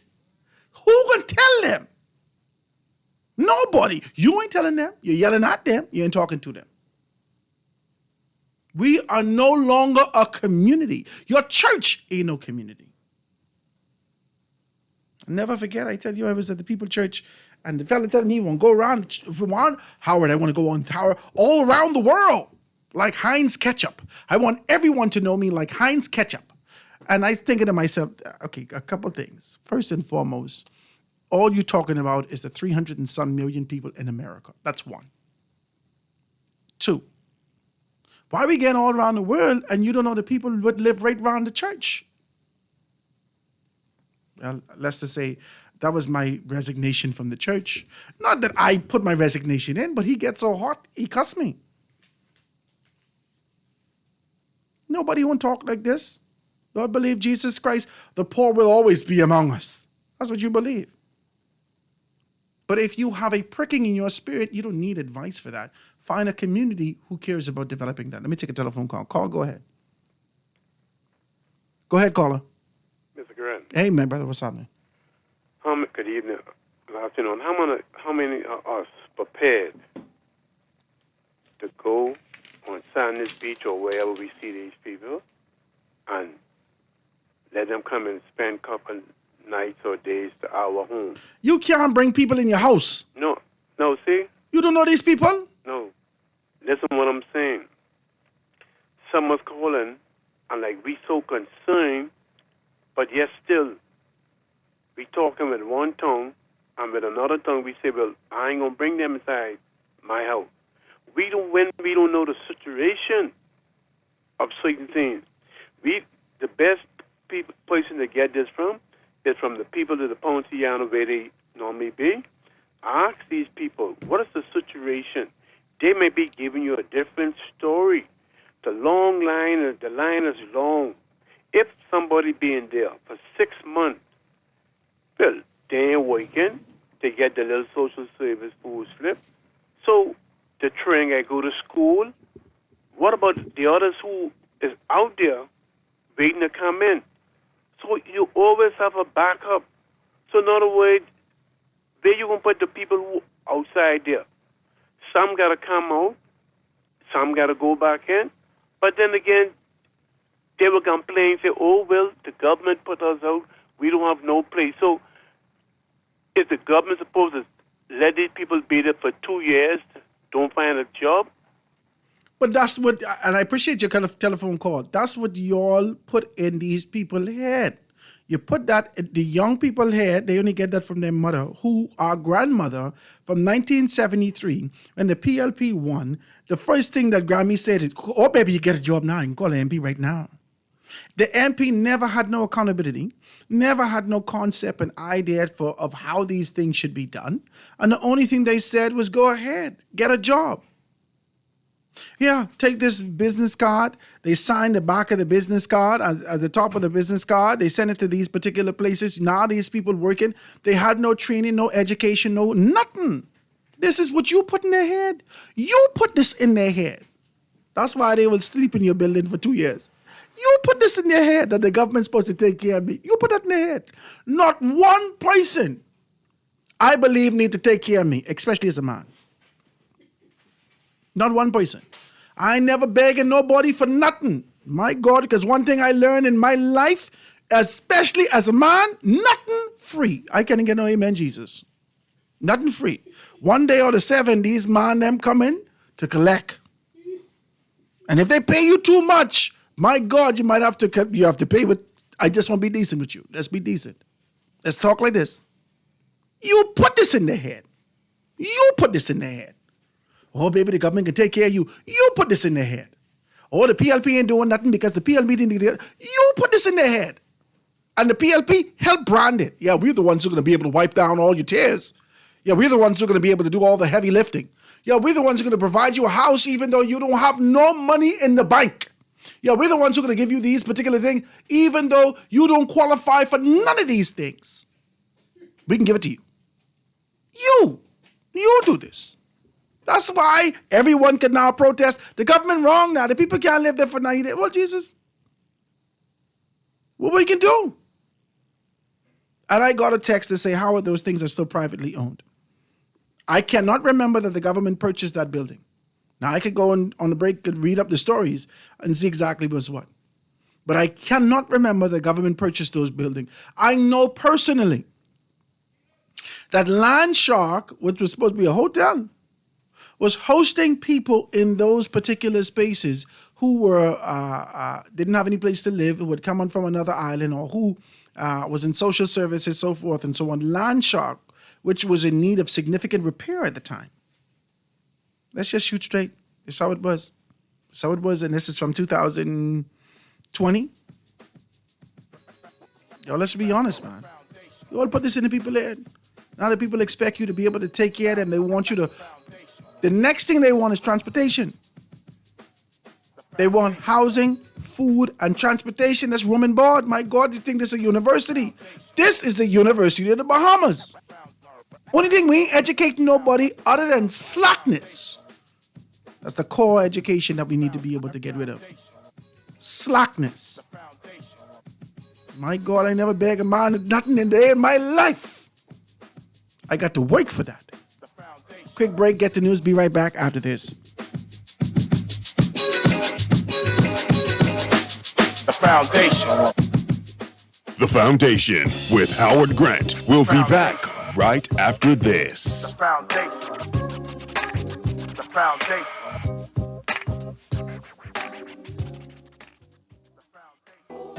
Who can tell them? Nobody. You ain't telling them. You're yelling at them. You ain't talking to them. We are no longer a community. Your church ain't no community. I'll never forget, I tell you, I was at the People Church, and the fella telling me he want to go around, if you want, Howard, I want to go on tower all around the world, like Heinz Ketchup. I want everyone to know me like Heinz Ketchup. And I thinking to myself, okay, a couple things. First and foremost, all you're talking about is the 300 and some million people in America. That's one. Two, why we getting all around the world and you don't know the people who would live right around the church? Well, let's just say that was my resignation from the church. Not that I put my resignation in, but he gets so hot, he cussed me. Nobody won't talk like this. God believe Jesus Christ, the poor will always be among us. That's what you believe. But if you have a pricking in your spirit, you don't need advice for that. Find a community who cares about developing that. Let me take a telephone call. Call, go ahead. Go ahead, caller. Mr. Grant. Hey, man, brother, what's up, man? Good evening. Good afternoon. How many are us prepared to go on Sanders Beach or wherever we see these people and let them come and spend a couple nights or days to our home? You can't bring people in your house. No, see? You don't know these people? No. Listen what I'm saying. Someone's calling and like we so concerned, but yet still we talking with one tongue and with another tongue we say, well, I ain't gonna bring them inside my house. We don't know the situation of certain things. The best person to get this from is from the people of the Ponciano where they normally be. Ask these people, what is the situation? They may be giving you a different story. The line is long. If somebody being there for 6 months, well, they they ain't working. They get the little social service food slip. So the children that go to school, what about the others who is out there waiting to come in? So you always have a backup. So in other words, where you going to put the people who outside there? Some got to come out. Some got to go back in. But then again, they will complain, say, oh, well, the government put us out. We don't have no place. So is the government supposed to let these people be there for 2 years, don't find a job? But that's what, and I appreciate your kind of telephone call. That's what y'all put in these people's head. You put that in the young people's head. They only get that from their mother, who our grandmother from 1973, when the PLP won. The first thing that Grammy said is, "Oh baby, you get a job now. You can call the MP right now." The MP never had no accountability, never had no concept and idea of how these things should be done, and the only thing they said was, "Go ahead, get a job." Yeah, take this business card. They sign the back of the business card, at the top of the business card. They send it to these particular places. Now these people working, they had no training, no education, no nothing. This is what you put in their head. You put this in their head. That's why they will sleep in your building for 2 years. You put this in their head that the government's supposed to take care of me. You put that in their head. Not one person, I believe, need to take care of me, especially as a man. Not one person. I ain't never begging nobody for nothing. My God, because one thing I learned in my life, especially as a man, nothing free. I can't get no amen, Jesus. Nothing free. One day out of 7, these man them coming to collect. And if they pay you too much, my God, you have to pay with, I just want to be decent with you. Let's be decent. Let's talk like this. You put this in their head. You put this in their head. Oh, baby, the government can take care of you. You put this in their head. Oh, the PLP ain't doing nothing because the PLP didn't get it. You put this in their head. And the PLP help brand it. Yeah, we're the ones who are going to be able to wipe down all your tears. Yeah, we're the ones who are going to be able to do all the heavy lifting. Yeah, we're the ones who are going to provide you a house even though you don't have no money in the bank. Yeah, we're the ones who are going to give you these particular things even though you don't qualify for none of these things. We can give it to you. You do this. That's why everyone can now protest. The government wrong now. The people can't live there for 90 days. Well, Jesus, what we can do? And I got a text to say, Howard, those things are still privately owned. I cannot remember that the government purchased that building. Now, I could go on the break and read up the stories and see exactly what's what. But I cannot remember the government purchased those buildings. I know personally that Land Shark, which was supposed to be a hotel, was hosting people in those particular spaces who were didn't have any place to live, who would come on from another island, or who was in social services, so forth and so on. Land Shark, which was in need of significant repair at the time. Let's just shoot straight. That's how it was. That's how it was, and this is from 2020. Yo, let's be honest, man. You all put this in the people's head. Now the people expect you to be able to take care of them. They want you to. The next thing they want is transportation. They want housing, food, and transportation. That's room and board. My God, you think this is a university? This is the University of the Bahamas. Only thing we ain't educating nobody other than slackness. That's the core education that we need to be able to get rid of. Slackness. My God, I never beg a man nothing in day in my life. I got to work for that. Quick break, get the news, be right back after this. The Foundation. The Foundation with Howard Grant. We'll be back right after this. The Foundation. The Foundation.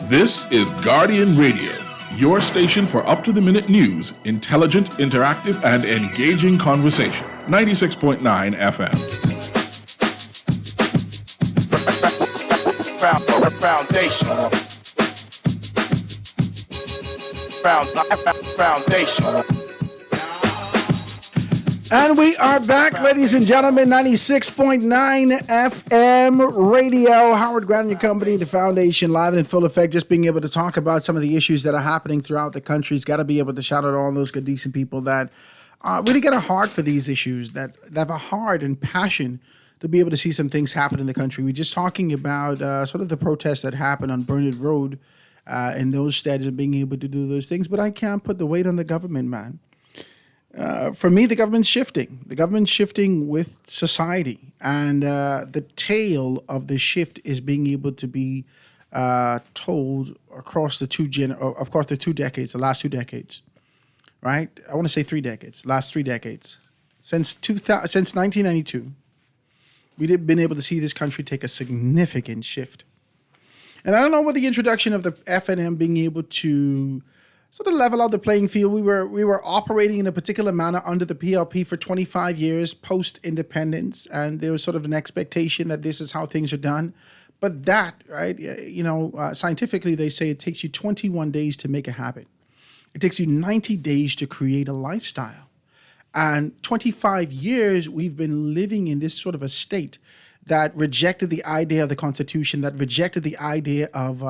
This is Guardian Radio, your station for up-to-the-minute news, intelligent, interactive, and engaging conversation. 96.9 FM. Foundation. Foundation. And we are back, ladies and gentlemen, 96.9 FM radio. Howard Grant and your company, the foundation, live and in full effect. Just being able to talk about some of the issues that are happening throughout the country. It's got to be able to shout out all those good, decent people that really get a heart for these issues, that have a heart and passion to be able to see some things happen in the country. We're just talking about sort of the protests that happened on Burnett Road and those steps of being able to do those things. But I can't put the weight on the government, man. For me, the government's shifting. The government's shifting with society. And the tale of the shift is being able to be told across the the last 2 decades, right? I want to say 3 decades, last 3 decades. Since 1992, we've been able to see this country take a significant shift. And I don't know what the introduction of the FNM being able to sort of level out the playing field. We were operating in a particular manner under the PLP for 25 years post-independence, and there was sort of an expectation that this is how things are done. But that, right, scientifically they say it takes you 21 days to make a habit. It takes you 90 days to create a lifestyle. And 25 years we've been living in this sort of a state that rejected the idea of the Constitution, that rejected the idea of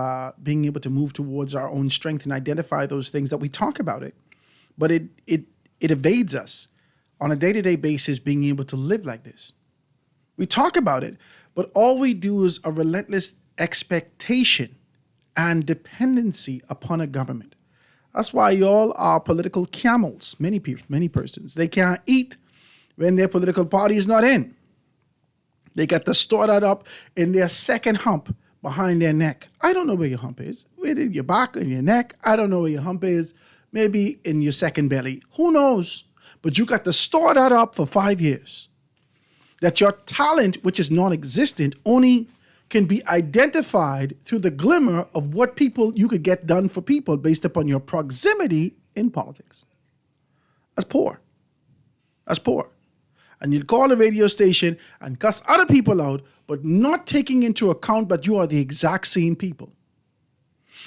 being able to move towards our own strength and identify those things, that we talk about it, but it evades us on a day-to-day basis being able to live like this. We talk about it, but all we do is a relentless expectation and dependency upon a government. That's why y'all are political camels, many persons. They can't eat when their political party is not in. They got to store that up in their second hump behind their neck. I don't know where your hump is. Where in your back, in your neck? I don't know where your hump is. Maybe in your second belly. Who knows? But you got to store that up for 5 years. That your talent, which is non-existent, only can be identified through the glimmer of what people you could get done for people based upon your proximity in politics. That's poor. That's poor. And you'll call a radio station and cuss other people out, but not taking into account that you are the exact same people.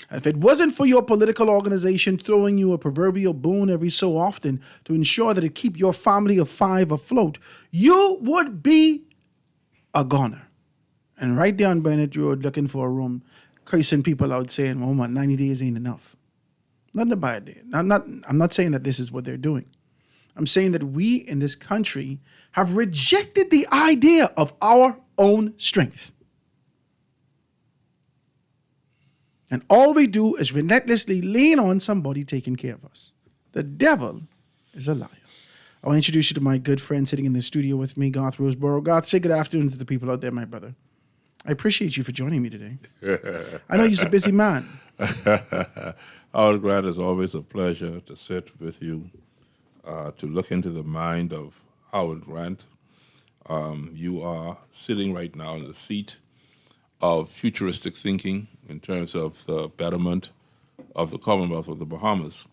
And if it wasn't for your political organization throwing you a proverbial bone every so often to ensure that it keep your family of 5 afloat, you would be a goner. And right there on Burnett Road looking for a room, cursing people out saying, oh man, 90 days ain't enough. Not a bad day. I'm not saying that this is what they're doing. I'm saying that we in this country have rejected the idea of our own strength. And all we do is relentlessly lean on somebody taking care of us. The devil is a liar. I want to introduce you to my good friend sitting in the studio with me, Garth Roseborough. Garth, say good afternoon to the people out there, my brother. I appreciate you for joining me today. I know you're a busy man. Howard Grant, it's always a pleasure to sit with you, to look into the mind of Howard Grant. You are sitting right now in the seat of futuristic thinking in terms of the betterment of the Commonwealth of the Bahamas.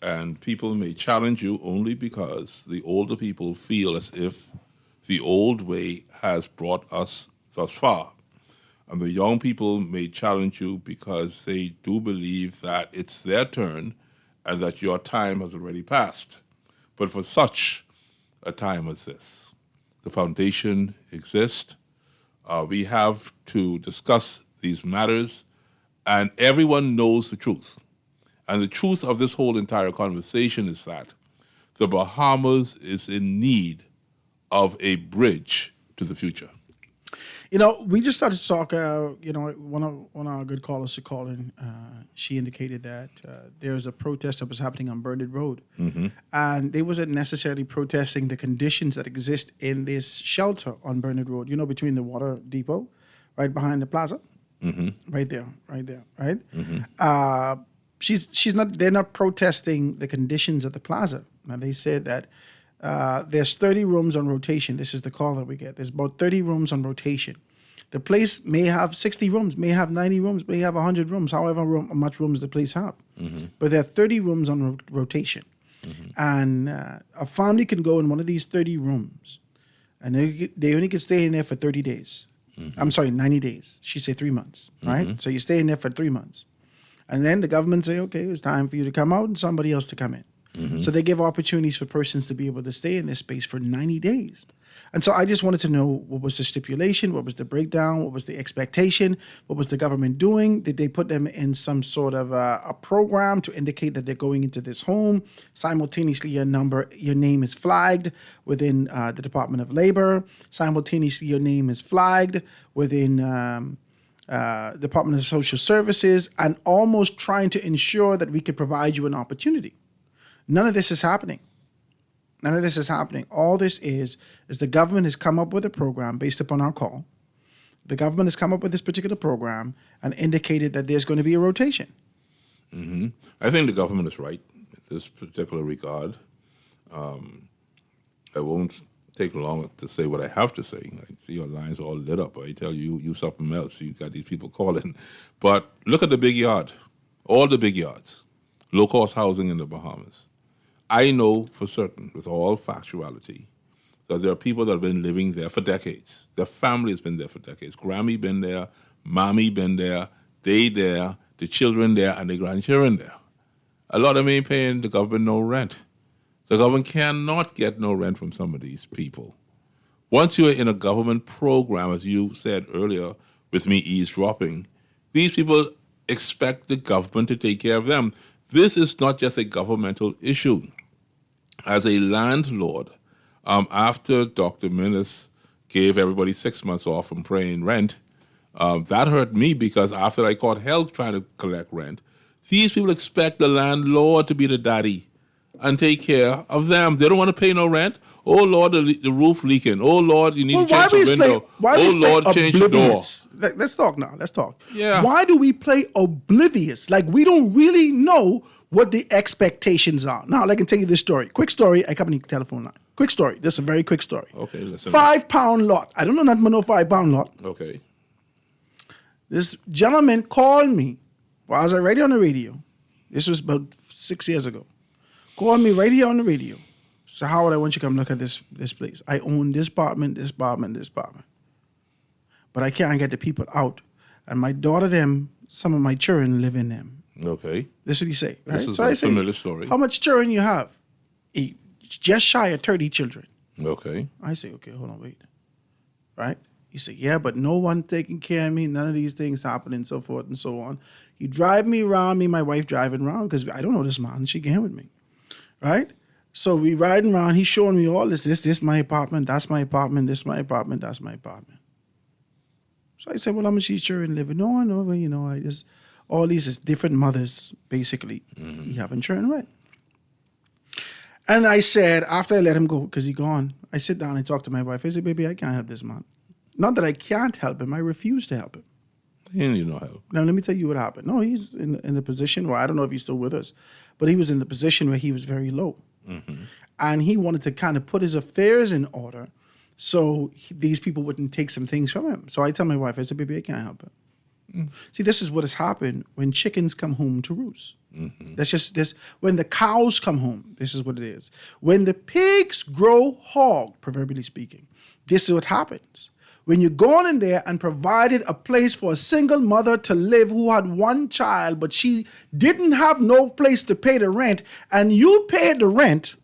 And people may challenge you only because the older people feel as if the old way has brought us thus far. And the young people may challenge you because they do believe that it's their turn and that your time has already passed. But for such a time as this, the foundation exists. We have to discuss these matters, and everyone knows the truth. And the truth of this whole entire conversation is that the Bahamas is in need of a bridge to the future. You know, we just started to talk, one of our good callers to call in, she indicated that there's a protest that was happening on Burnett Road. Mm-hmm. And they wasn't necessarily protesting the conditions that exist in this shelter on Burnett Road, between the water depot, right behind the plaza. Mm-hmm. Right there, right? Mm-hmm. They're not protesting the conditions at the plaza. Now, they said that there's 30 rooms on rotation. This is the call that we get. There's about 30 rooms on rotation. The place may have 60 rooms, may have 90 rooms, may have 100 rooms, however much rooms the place have. Mm-hmm. But there are 30 rooms on rotation. Mm-hmm. And a family can go in one of these 30 rooms, and they only can stay in there for 30 days. Mm-hmm. I'm sorry, 90 days. She said 3 months, right? Mm-hmm. So you stay in there for 3 months. And then the government say, okay, it's time for you to come out and somebody else to come in. So they give opportunities for persons to be able to stay in this space for 90 days. And so I just wanted to know, what was the stipulation? What was the breakdown? What was the expectation? What was the government doing? Did they put them in some sort of a program to indicate that they're going into this home? Simultaneously, your name is flagged within the Department of Labor. Simultaneously, your name is flagged within Department of Social Services, and almost trying to ensure that we could provide you an opportunity. None of this is happening. None of this is happening. All this is the government has come up with a program based upon our call. The government has come up with this particular program and indicated that there's going to be a rotation. Mm-hmm. I think the government is right in this particular regard. I won't take long to say what I have to say. I see your lines all lit up. I tell you something else. You got these people calling. But look at the big yard, all the big yards, low-cost housing in the Bahamas. I know for certain, with all factuality, that there are people that have been living there for decades. Their family has been there for decades. Grammy been there, Mommy been there, they there, the children there, and the grandchildren there. A lot of them ain't paying the government no rent. The government cannot get no rent from some of these people. Once you're in a government program, as you said earlier, with me eavesdropping, these people expect the government to take care of them. This is not just a governmental issue. As a landlord, after Dr. Minnis gave everybody 6 months off from paying rent, that hurt me because after I caught hell trying to collect rent, these people expect the landlord to be the daddy and take care of them. They don't want to pay no rent. Oh, Lord, the roof leaking. Oh, Lord, you need to change the window. Oh, Lord, change the door. Let's talk now. Let's talk. Yeah. Why do we play oblivious? Like we don't really know what the expectations are. Now, I can tell you this story. Quick story. I come on the telephone line. Quick story. This is a very quick story. Okay, listen. 5 pound lot. I don't know nothing about no 5 pound lot. Okay. This gentleman called me while I was already on the radio. This was about 6 years ago. Called me right here on the radio. So Howard, I want you to come look at this place. I own this apartment. But I can't get the people out. And my daughter, some of my children live in them. Okay. This is what he say. Right? This is so a I say, familiar story. how much children you have? Just shy of 30 children. Okay. I say, okay, hold on, wait. Right? He said, yeah, but no one taking care of me. None of these things happen and so forth and so on. He drive me around, me and my wife driving around because I don't know this man. She came with me. Right? So we riding around. He's showing me all this my apartment, that's my apartment, this my apartment, that's my apartment. So I said, well, how much these children living? No, I just, all these is different mothers, basically. You haven't children, right? And I said, after I let him go, because he gone, I sit down and talk to my wife. I said, baby, I can't help this man. Not that I can't help him, I refuse to help him. He need no help. Now, let me tell you what happened. No, he's in a position where, I don't know if he's still with us, but he was in the position where he was very low. Mm-hmm. And he wanted to kind of put his affairs in order so these people wouldn't take some things from him. So I tell my wife, I said, baby, I can't help him. See, this is what has happened when chickens come home to roost. Mm-hmm. That's just this. When the cows come home, this is what it is. When the pigs grow hog, proverbially speaking, this is what happens. When you're going in there and provided a place for a single mother to live who had one child, but she didn't have no place to pay the rent, and you paid the rent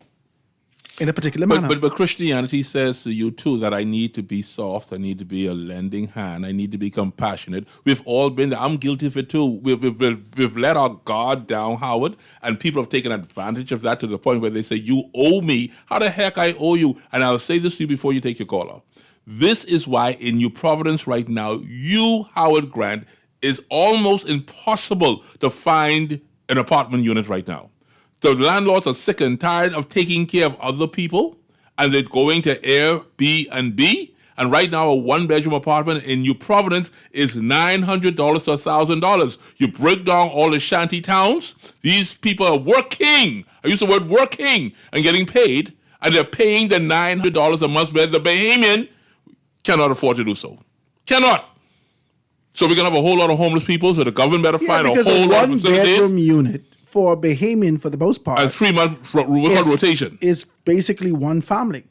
in a particular manner. But Christianity says to you too that I need to be soft, I need to be a lending hand, I need to be compassionate. We've all been there. I'm guilty of it too. We've let our guard down, Howard, and people have taken advantage of that to the point where they say, you owe me. How the heck I owe you? And I'll say this to you before you take your call out. This is why in New Providence right now, you, Howard Grant, is almost impossible to find an apartment unit right now. The landlords are sick and tired of taking care of other people, and they're going to Airbnb. And right now, a one-bedroom apartment in New Providence is $900 to $1,000. You break down all the shanty towns. These people are working. I use the word working and getting paid, and they're paying the $900 a month, where the Bahamian cannot afford to do so. Cannot. So we're going to have a whole lot of homeless people, so the government better find a whole lot of facilities. Because a one-bedroom unit for a Bahamian, for the most part, and 3 month rotation is basically one family.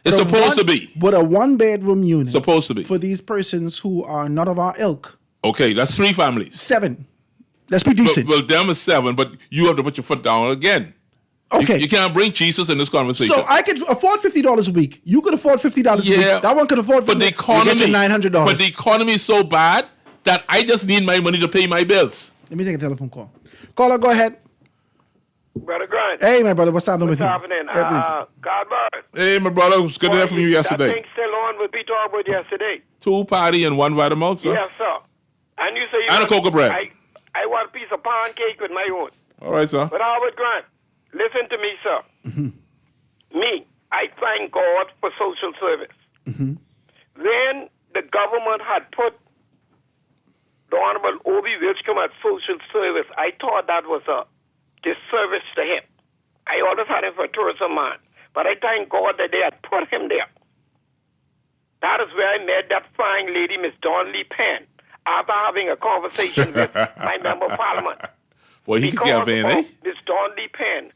It's supposed to be. But a one-bedroom unit. Supposed to be. For these persons who are not of our ilk. Okay, that's 3 families. 7. Let's be decent. Well, them is 7, but you have to put your foot down again. Okay. You can't bring Jesus in this conversation. So I could afford $50 a week. You could afford $50 a week. That one could afford. But the economy, $900. But the economy is so bad that I just need my money to pay my bills. Let me take a telephone call. Caller, go ahead. Brother Grant. Hey, my brother, what's happening with you? What's happening? God bless. Hey, my brother, it was good to hear from you yesterday. That thing still on with Peter Albert yesterday. 2 party and 1 vitamin, sir. Yes, sir. And you say you and a cocoa bread. I want a piece of pound cake with my own. All right, sir. But Albert Grant, listen to me, sir. Me, I thank God for social service. When the government had put the Honorable Obi Wilchcombe at social service, I thought that was a disservice to him. I always had him for a tourism man. But I thank God that they had put him there. That is where I met that fine lady, Miss Donnelly Penn, after having a conversation with my member of parliament. Well, he can campaign, eh? Miss Donnelly Penn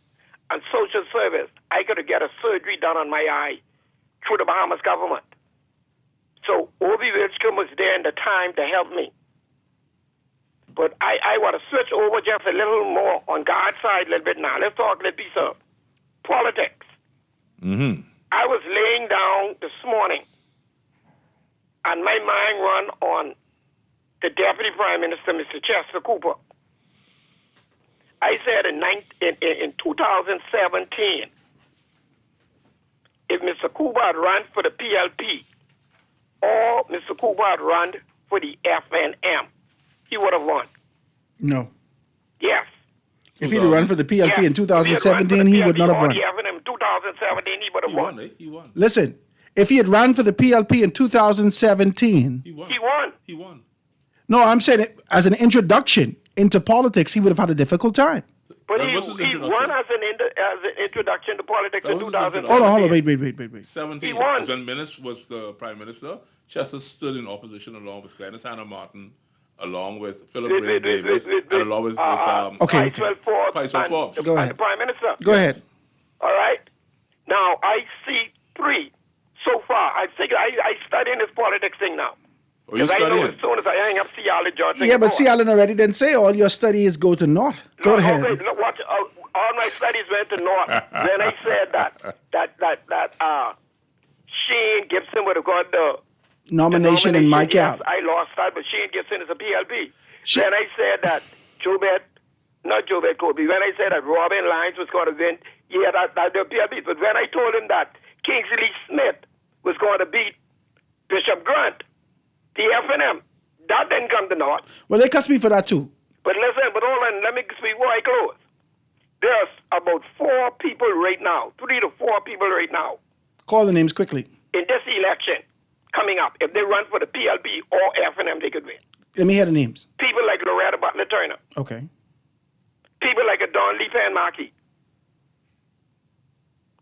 and social service, I could get a surgery done on my eye through the Bahamas government. So Obi Wilchcombe was there in the time to help me. But I want to switch over just a little more on God's side a little bit now. Let's talk a little piece of politics. I was laying down this morning, and my mind run on the Deputy Prime Minister, Mr. Chester Cooper. I said in 2017, if Mr. Cooper had run for the PLP or Mr. Cooper had run for the FNM, he would have won. No. Yes. If he'd run for the PLP in 2017, he would not have won. In 2017, he would have won. He won. Listen, if he had ran for the PLP in 2017, He won. He won. no, I'm saying it as an introduction into politics, he would have had a difficult time. But he won as an introduction to politics in 2017. Hold on, wait. 17. He won. When Minnis was the Prime Minister, Chester stood in opposition along with Glenys Hannah Martin, along with Philip Ray Davis, and along with Faisal Forbes. Go ahead. The Prime Minister. Go ahead. All right. Now, I see 3 so far. I studying this politics thing now. Oh, you Because I know studying? as soon as I hang up Ciala George. Yeah, but see, Alan already didn't say all your studies go to North. Go ahead. Okay, look, watch, all my studies went to North. Then I said that Shane Gibson would have got the Nomination in my Yes, cap. I lost that, but Shane Gibson is a PLP. Then I said that not Jobet Kobe, when I said that Robin Lyons was going to win, that the PLP. But when I told him that Kingsley Smith was going to beat Bishop Grant, the FNM, that didn't come to North. Well, they cussed me for that too. But listen, hold on, let me speak before I close. There's about 4 people right now, 3 to 4 people right now, Call the names quickly. in this election coming up. If they run for the PLP or FNM, they could win. Let me hear the names. People like Loretta Butler Turner. Okay. People like a Don Lee Pan Markey.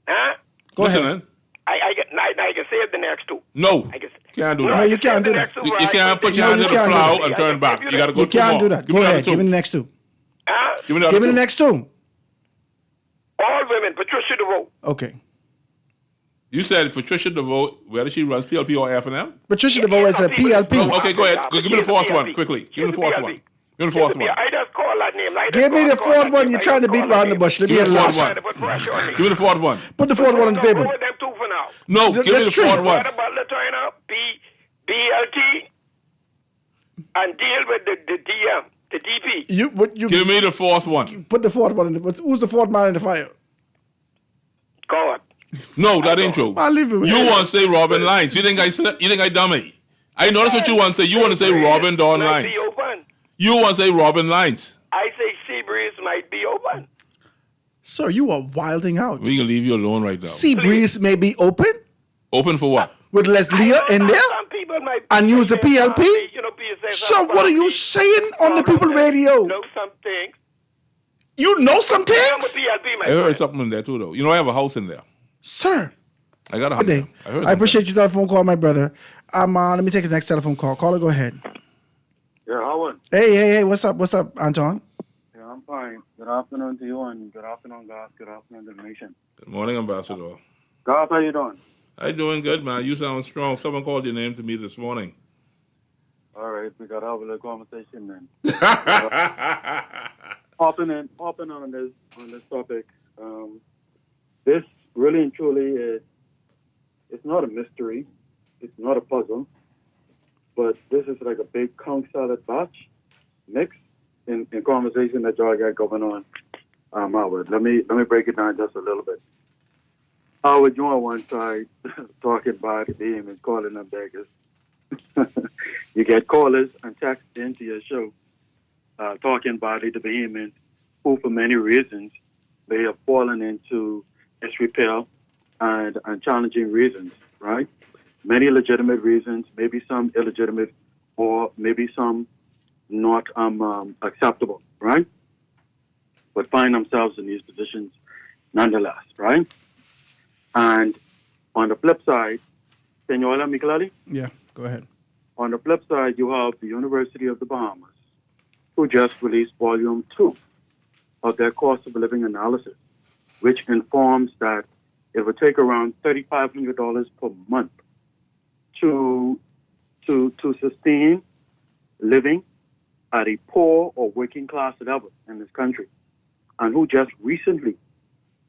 Huh? Go ahead. I can save the next 2. No. Can't do that. No, you can't do that. You can't put your hand in the plow and turn back. You got to go You can't do that. Give me Go the ahead. other 2. Give me the next 2. Give me the other Give me the 2. next 2. All women, Patricia DeVoe. Okay. You said Patricia DeVoe, whether she runs PLP or FNM? Patricia DeVoe is a PLP. Oh, okay, go ahead. Give me the fourth one, quickly. Give me the fourth one. Give me the fourth one. I just call that name. Give me the fourth one. You're trying to beat around the bush. Let me Give hear me the the last. fourth one. Give me the fourth one. Put the fourth one on the table. Go with them 2 for now. No, give me the fourth one. Loretta Butler Turner, BLT, and deal with the DM, the DP. Give me the fourth one. Put the fourth one in the. Who's the fourth man in the fire? God. No, that ain't true. I'll leave it with You you. want to say Robin Lyons. You think I dummy? I know that's what you want to say. You want to say Robin Dawn Might Lyons. be open. You want to say Robin Lyons. I say Seabreeze might be open. Sir, you are wilding out. We can leave you alone right now. Sea breeze may be open Open for what? with Leslie in there Some people might and use a PLP. Sir, what are you saying on the People Radio? know some things. You know some I'm a things? PLP, my I heard friend. something in there too, though. You know, I have a house in there. Sir. I got a Good house. day. I heard I appreciate your telephone call, my brother. Let me take the next telephone call. Caller, go ahead. Yeah, Howard. Hey, what's up, Anton? Yeah, I'm fine. Good afternoon to you and good afternoon, guys. Good afternoon to the nation. Good morning, Ambassador. Garth, how you doing? I'm doing good, man. You sound strong. Someone called your name to me this morning. All right, we got to have a little conversation then. Hopping on this topic. This really and truly is, it's not a mystery. It's not a puzzle. But this is like a big conch salad batch mix in conversation that y'all got going on. Howard, let me break it down just a little bit. Howard, you're on one side talking about him and calling them beggars. You get callers and text into your show talking about the Bahamians who, for many reasons, they have fallen into disrepair and challenging reasons, right? Many legitimate reasons, maybe some illegitimate, or maybe some not acceptable, right? But find themselves in these positions nonetheless, right? And on the flip side, can you all hear me clearly? Yeah, go ahead. On the flip side, you have the University of the Bahamas, who just released Volume 2 of their cost of living analysis, which informs that it would take around $3,500 per month to sustain living at a poor or working class level in this country, and who just recently,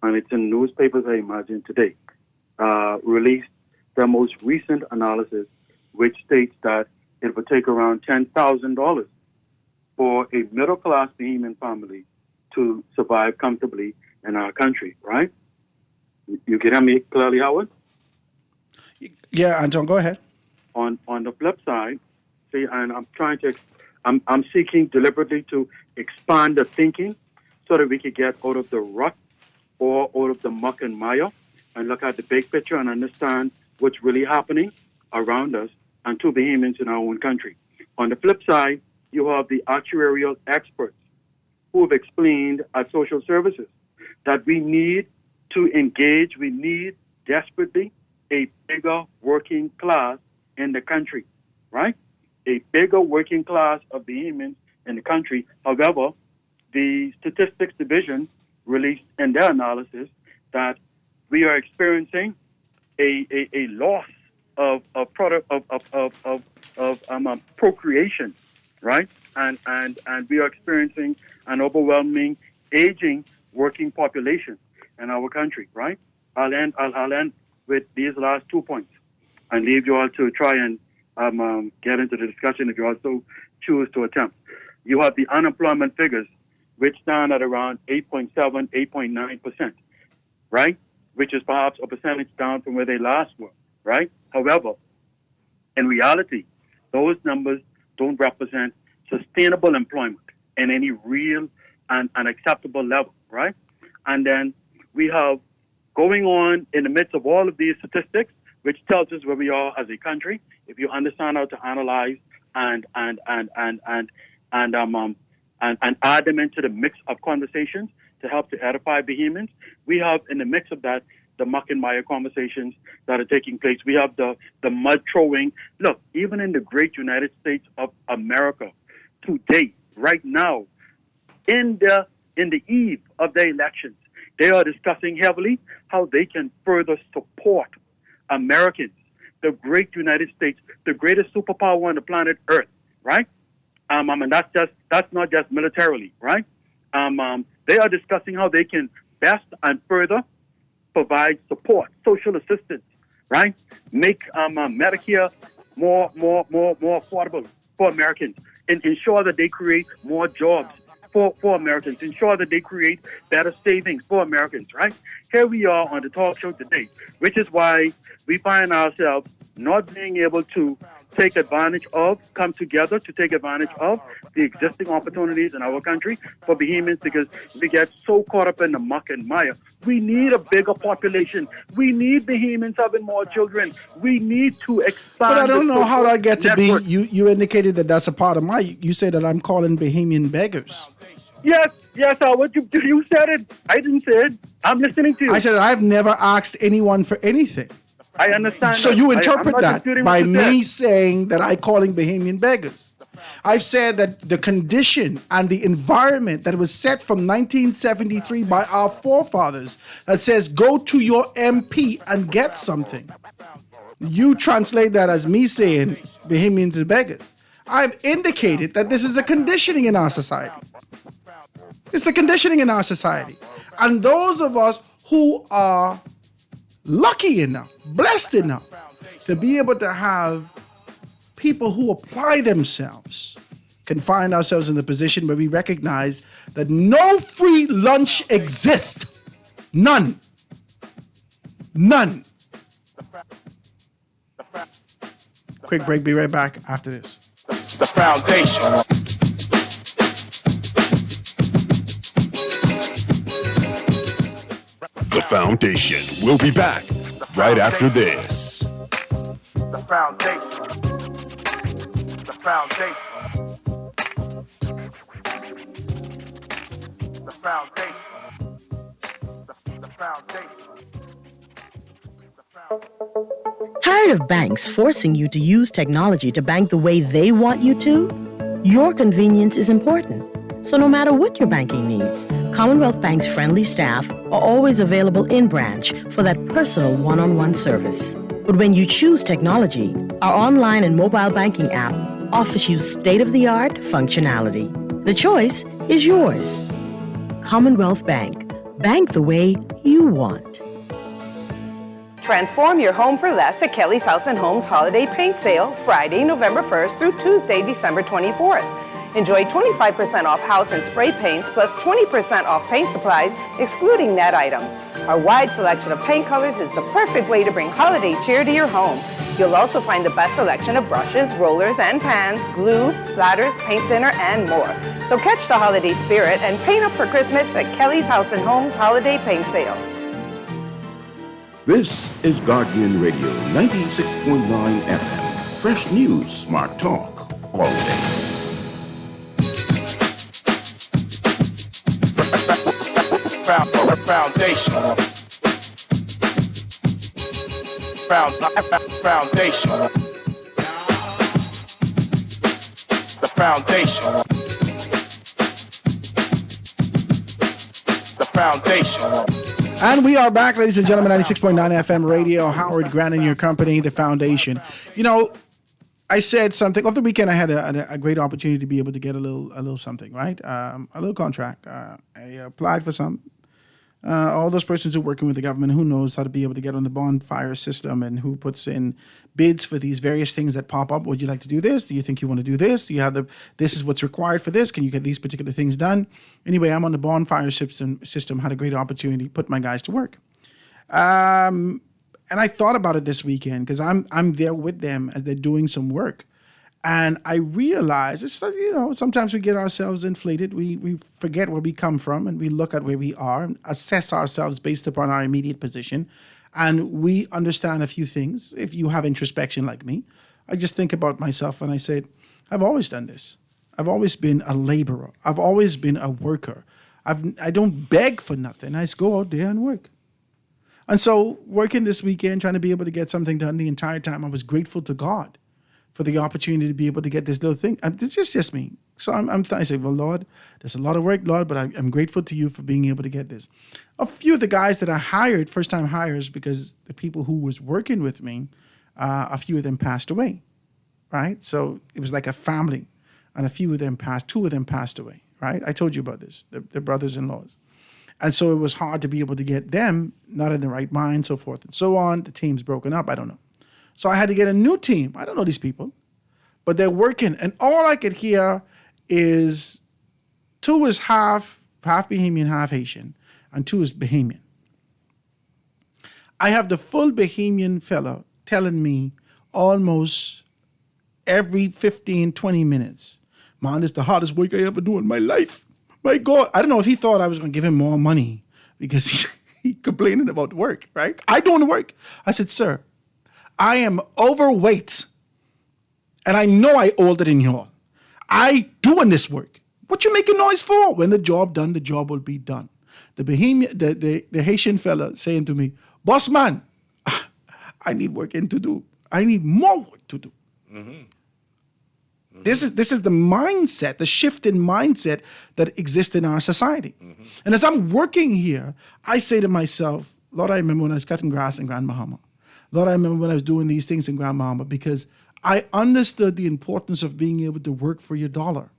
and it's in newspapers I imagine today, released their most recent analysis, which states that it would take around $10,000 for a middle-class Bahamian family to survive comfortably in our country, right? You can hear me clearly, Howard? Yeah, Anton, go ahead. On the flip side, see, and I'm seeking deliberately to expand the thinking so that we could get out of the rut or out of the muck and mire and look at the big picture and understand what's really happening around us and to Bahamians in our own country. On the flip side, you have the actuarial experts who have explained at social services that we need to engage, we need desperately a bigger working class in the country, right? A bigger working class of Bahamians in the country. However, the Statistics Division released in their analysis that we are experiencing a loss of procreation, right? And we are experiencing an overwhelming aging working population in our country, right? I'll end with these last 2 points and leave you all to try and get into the discussion if you also choose to attempt. You have the unemployment figures, which stand at around 8.7, 8.9%, right? Which is perhaps a percentage down from where they last were, right? However, in reality, those numbers don't represent sustainable employment in any real and acceptable level, right? And then we have going on in the midst of all of these statistics, which tells us where we are as a country. If you understand how to analyze and add them into the mix of conversations to help to edify Bahamians, we have in the mix of that the muck and mire conversations that are taking place. We have the mud throwing. Look, even in the great United States of America today, right now, in the eve of the elections, they are discussing heavily how they can further support Americans, the great United States, the greatest superpower on the planet Earth, right? And that's not just militarily, right? They are discussing how they can best and further provide support, social assistance, right? Make Medicare more affordable for Americans, and ensure that they create more jobs for Americans, ensure that they create better savings for Americans, right? Here we are on the talk show today, which is why we find ourselves not being able to come together to take advantage of the existing opportunities in our country for Bahamians, because we get so caught up in the muck and mire. We need a bigger population. We need Bahamians having more children. We need to expand. But I don't know how that get to be. You indicated that that's a part of you said that I'm calling Bahamian beggars. Yes, Howard, you said it. I didn't say it. I'm listening to you. I said I've never asked anyone for anything. I understand. So you interpret that by me said. saying that I'm calling Bahamian beggars. I've said that the condition and the environment that was set from 1973 by our forefathers that says go to your MP and get something. You translate that as me saying Bahamians are beggars. I've indicated that this is a conditioning in our society. It's the conditioning in our society. And those of us who are lucky enough, blessed enough to be able to have people who apply themselves can find ourselves in the position where we recognize that no free lunch exists. None. None. Quick break, be right back after this. The foundation. The Foundation will be back right after this. The foundation. The foundation. The foundation. The foundation. Tired of banks forcing you to use technology to bank the way they want you to? Your convenience is important. So no matter what your banking needs, Commonwealth Bank's friendly staff are always available in branch for that personal one-on-one service. But when you choose technology, our online and mobile banking app offers you state-of-the-art functionality. The choice is yours. Commonwealth Bank. Bank the way you want. Transform your home for less at Kelly's House and Homes Holiday Paint Sale, Friday, November 1st through Tuesday, December 24th. Enjoy 25% off house and spray paints plus 20% off paint supplies, excluding net items. Our wide selection of paint colors is the perfect way to bring holiday cheer to your home. You'll also find the best selection of brushes, rollers, and pans, glue, ladders, paint thinner, and more. So catch the holiday spirit and paint up for Christmas at Kelly's House and Homes Holiday Paint Sale. This is Guardian Radio 96.9 FM. Fresh news, smart talk, all day. Foundation. Foundation. The foundation. The foundation. And we are back, ladies and gentlemen, 96.9 FM radio. Howard Grant and your company, The Foundation. You know, I said something over the weekend. I had a great opportunity to be able to get a little something, right? A little contract. I applied for some. All those persons who are working with the government, who knows how to be able to get on the bonfire system and who puts in bids for these various things that pop up. Would you like to do this? Do you think you want to do this? Do you have this is what's required for this? Can you get these particular things done? Anyway, I'm on the bonfire system, had a great opportunity to put my guys to work. And I thought about it this weekend because I'm there with them as they're doing some work. And I realized, it's, sometimes we get ourselves inflated. We forget where we come from and we look at where we are and assess ourselves based upon our immediate position. And we understand a few things. If you have introspection like me, I just think about myself and I say, I've always done this. I've always been a laborer. I've always been a worker. I don't beg for nothing. I just go out there and work. And so working this weekend, trying to be able to get something done the entire time, I was grateful to God for the opportunity to be able to get this little thing. It's just me. So I say, well, Lord, there's a lot of work, Lord, but I'm grateful to you for being able to get this. A few of the guys that I hired, first-time hires, because the people who was working with me, a few of them passed away, right? So it was like a family, and two of them passed away, right? I told you about this, the brothers-in-laws. And so it was hard to be able to get them, not in the right mind, so forth and so on. The team's broken up, I don't know. So I had to get a new team. I don't know these people, but they're working. And all I could hear is two is half Bahamian, half Haitian, and two is Bahamian. I have the full Bahamian fellow telling me almost every 15, 20 minutes, man, it's the hardest work I ever do in my life. My God. I don't know if he thought I was going to give him more money because he complaining about work, right? I doing the work. I said, sir, I am overweight, and I know I older than y'all. I doing this work. What you making noise for? When the job done, the job will be done. The Bahamian, the Haitian fella saying to me, boss man, I need working to do. I need more work to do. Mm-hmm. Mm-hmm. This is the mindset, the shift in mindset that exists in our society. Mm-hmm. And as I'm working here, I say to myself, Lord, I remember when I was cutting grass in Grand Bahama. Lord, I remember when I was doing these things in Grand Bahama because I understood the importance of being able to work for your dollar.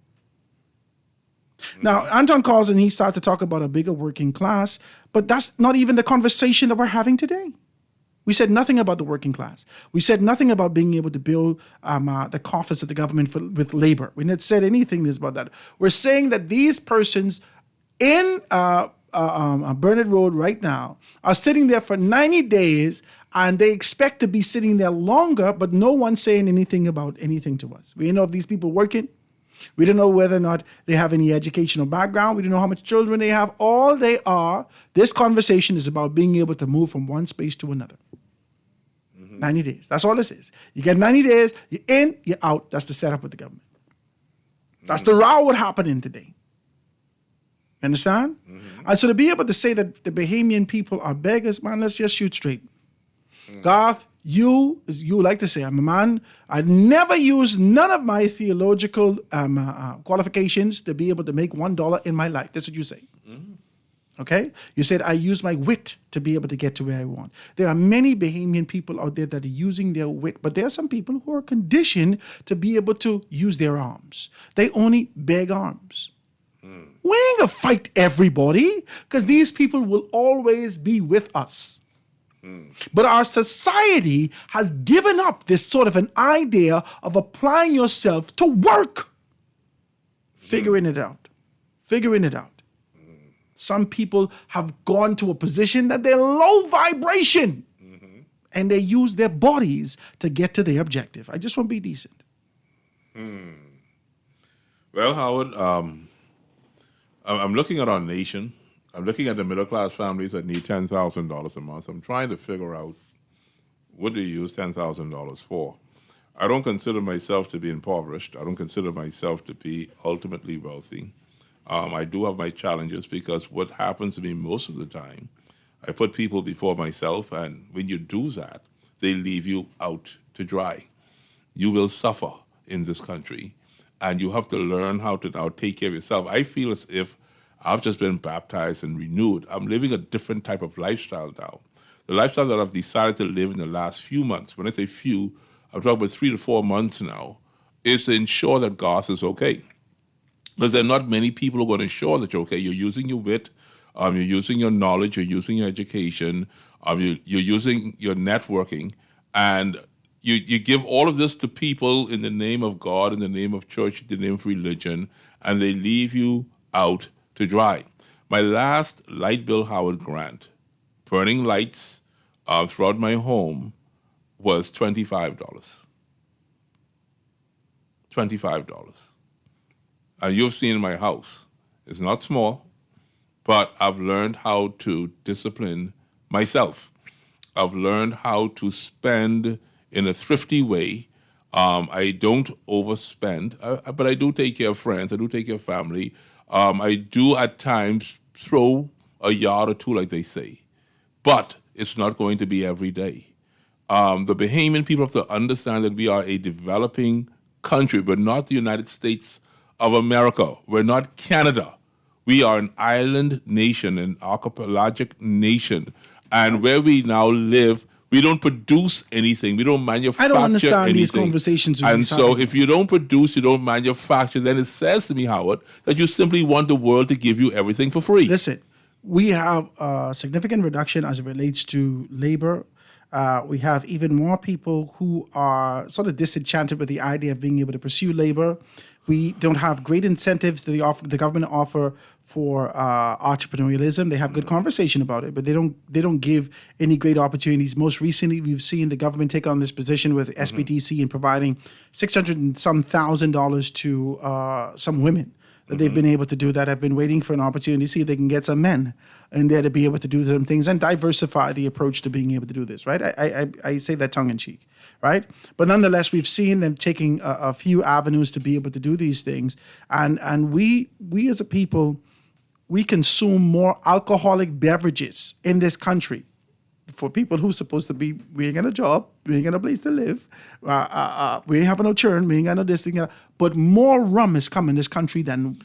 Now, Anton calls and he started to talk about a bigger working class, but that's not even the conversation that we're having today. We said nothing about the working class. We said nothing about being able to build the coffers of the government with labor. We didn't said anything about that. We're saying that these persons in Burnett Road right now are sitting there for 90 days, and they expect to be sitting there longer, but no one's saying anything about anything to us. We don't know if these people working. We don't know whether or not they have any educational background. We don't know how much children they have. All they are, this conversation is about being able to move from one space to another. 90 days. That's all this is. You get 90 days, you're in, you're out. That's the setup with the government. That's the row what happening today. Understand? And so to be able to say that the Bahamian people are beggars, man, let's just shoot straight. Garth, you like to say, I'm a man. I never use none of my theological qualifications to be able to make $1 in my life. That's what you say. Okay? You said, I use my wit to be able to get to where I want. There are many Bahamian people out there that are using their wit, but there are some people who are conditioned to be able to use their arms. They only beg arms. We ain't gonna fight everybody, because these people will always be with us. But our society has given up this sort of an idea of applying yourself to work. Figuring it out. Some people have gone to a position that they're low vibration, and they use their bodies to get to their objective. I just want to be decent. Well, Howard, I'm looking at our nation. I'm looking at the middle-class families that need $10,000 a month. I'm trying to figure out, what do you use $10,000 for? I don't consider myself to be impoverished. I don't consider myself to be ultimately wealthy. I do have my challenges, because what happens to me most of the time, I put people before myself, and when you do that, they leave you out to dry. You will suffer in this country, and you have to learn how to now take care of yourself. I feel as if I've just been baptized and renewed. I'm living a different type of lifestyle now. The lifestyle that I've decided to live in the last few months, when I say few, I'm talking about 3 to 4 months now, is to ensure that Garth is okay. Because there are not many people who are going to ensure that you're okay. You're using your wit, you're using your knowledge, you're using your education, you're using your networking, and you give all of this to people in the name of God, in the name of church, in the name of religion, and they leave you out to dry. My last light bill, Howard Grant, burning lights throughout my home, was $25. $25. And you've seen my house. It's not small, but I've learned how to discipline myself. I've learned how to spend in a thrifty way. I don't overspend, but I do take care of friends. I do take care of family. I do at times throw a yard or two, like they say, but it's not going to be every day. The Bahamian people have to understand that we are a developing country. We're not the United States of America. We're not Canada. We are an island nation, an archipelagic nation. And where we now live, we don't produce anything. We don't manufacture anything. I don't understand these conversations. And so if you don't produce, you don't manufacture, then it says to me, Howard, that you simply want the world to give you everything for free. Listen, we have a significant reduction as it relates to labor. We have even more people who are sort of disenchanted with the idea of being able to pursue labor. We don't have great incentives that the government offer for entrepreneurialism. They have good conversation about it, but they don't give any great opportunities. Most recently, we've seen the government take on this position with SBTC and providing $600,000 and some to some women that they've been able to do that. Have been waiting for an opportunity to see if they can get some men in there to be able to do some things and diversify the approach to being able to do this, right? I say that tongue in cheek, right? But nonetheless, we've seen them taking a few avenues to be able to do these things. And we as a people, we consume more alcoholic beverages in this country for people who's supposed to be, we ain't got a job, we ain't got a place to live, we ain't having no churn, we ain't got no this thing, but more rum is coming in this country than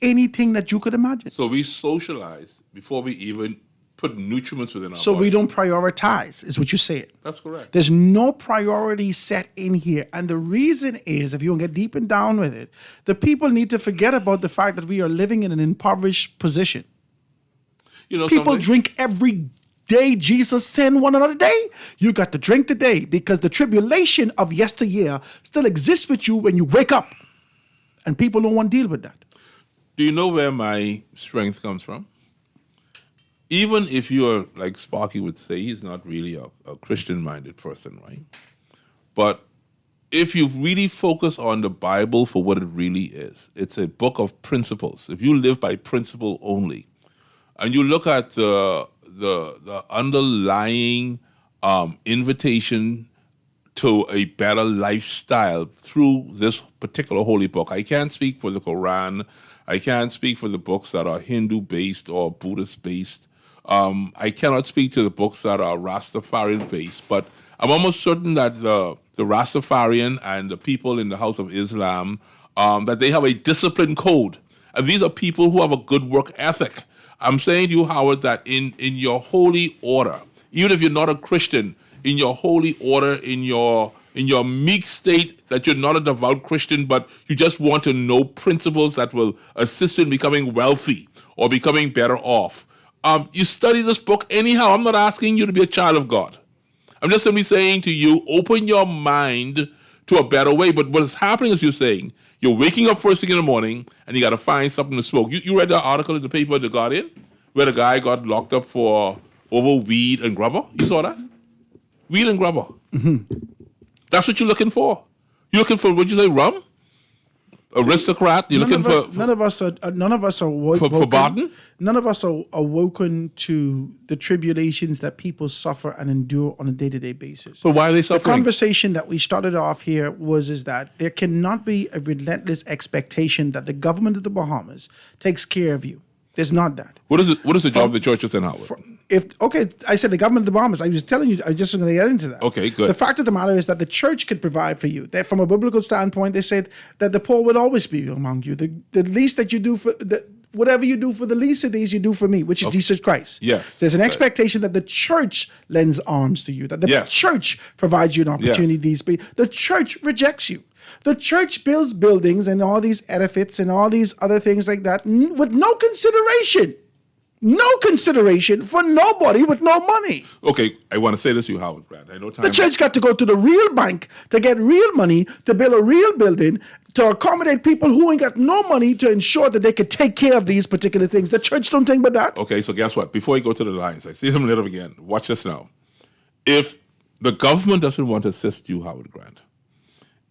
anything that you could imagine. So we socialize before we even put nutriments within our So body. we don't prioritize, is what you're saying. That's correct. There's no priority set in here. And the reason is, if you want to get deep and down with it, the people need to forget about the fact that we are living in an impoverished position. You know, People something? drink every day. Jesus sent one another day. You got to drink today because the tribulation of yesteryear still exists with you when you wake up. And people don't want to deal with that. Do you know where my strength comes from? Even if you're, like Sparky would say, he's not really a Christian-minded person, right? But if you really focus on the Bible for what it really is, it's a book of principles. If you live by principle only, and you look at the underlying invitation to a better lifestyle through this particular holy book. I can't speak for the Quran. I can't speak for the books that are Hindu-based or Buddhist-based. I cannot speak to the books that are Rastafarian-based, but I'm almost certain that the Rastafarian and the people in the House of Islam, that they have a disciplined code. And these are people who have a good work ethic. I'm saying to you, Howard, that in your holy order, even if you're not a Christian, in your holy order, in your meek state, that you're not a devout Christian, but you just want to know principles that will assist you in becoming wealthy or becoming better off. You study this book anyhow. I'm not asking you to be a child of God. I'm just simply saying to you, open your mind to a better way. But what is happening is you're saying, you're waking up first thing in the morning and you got to find something to smoke. You read the article in the paper, The Guardian, where the guy got locked up for over weed and grubber? You saw that? Weed and grubber. That's what you're looking for. You're looking for, what'd you say, rum? Aristocrat? You're looking for... None of us are woken. For Barton? None of us are awoken to the tribulations that people suffer and endure on a day-to-day basis. So why are they The suffering? conversation that we started off here is that there cannot be a relentless expectation that the government of the Bahamas takes care of you. There's not that. What is the job of the churches then, Howard? I said the government of the Bahamas. I was telling you, I just going to get into that. Okay, good. The fact of the matter is that the church could provide for you. That from a biblical standpoint, they said that the poor would always be among you. The least that you do whatever you do for the least of these, you do for me, which is Jesus Christ. Yes. There's an expectation that the church lends arms to you, that the Yes. church provides you an opportunity. The church rejects you. The church builds buildings and all these edifices and all these other things like that with no consideration. No consideration for nobody with no money. Okay, I want to say this to you, Howard Grant. I know time. The church got to go to the real bank to get real money to build a real building to accommodate people who ain't got no money to ensure that they could take care of these particular things. The church don't think about that. Okay, so guess what? Before you go to the lines, I see them little again. Watch this now. If the government doesn't want to assist you, Howard Grant,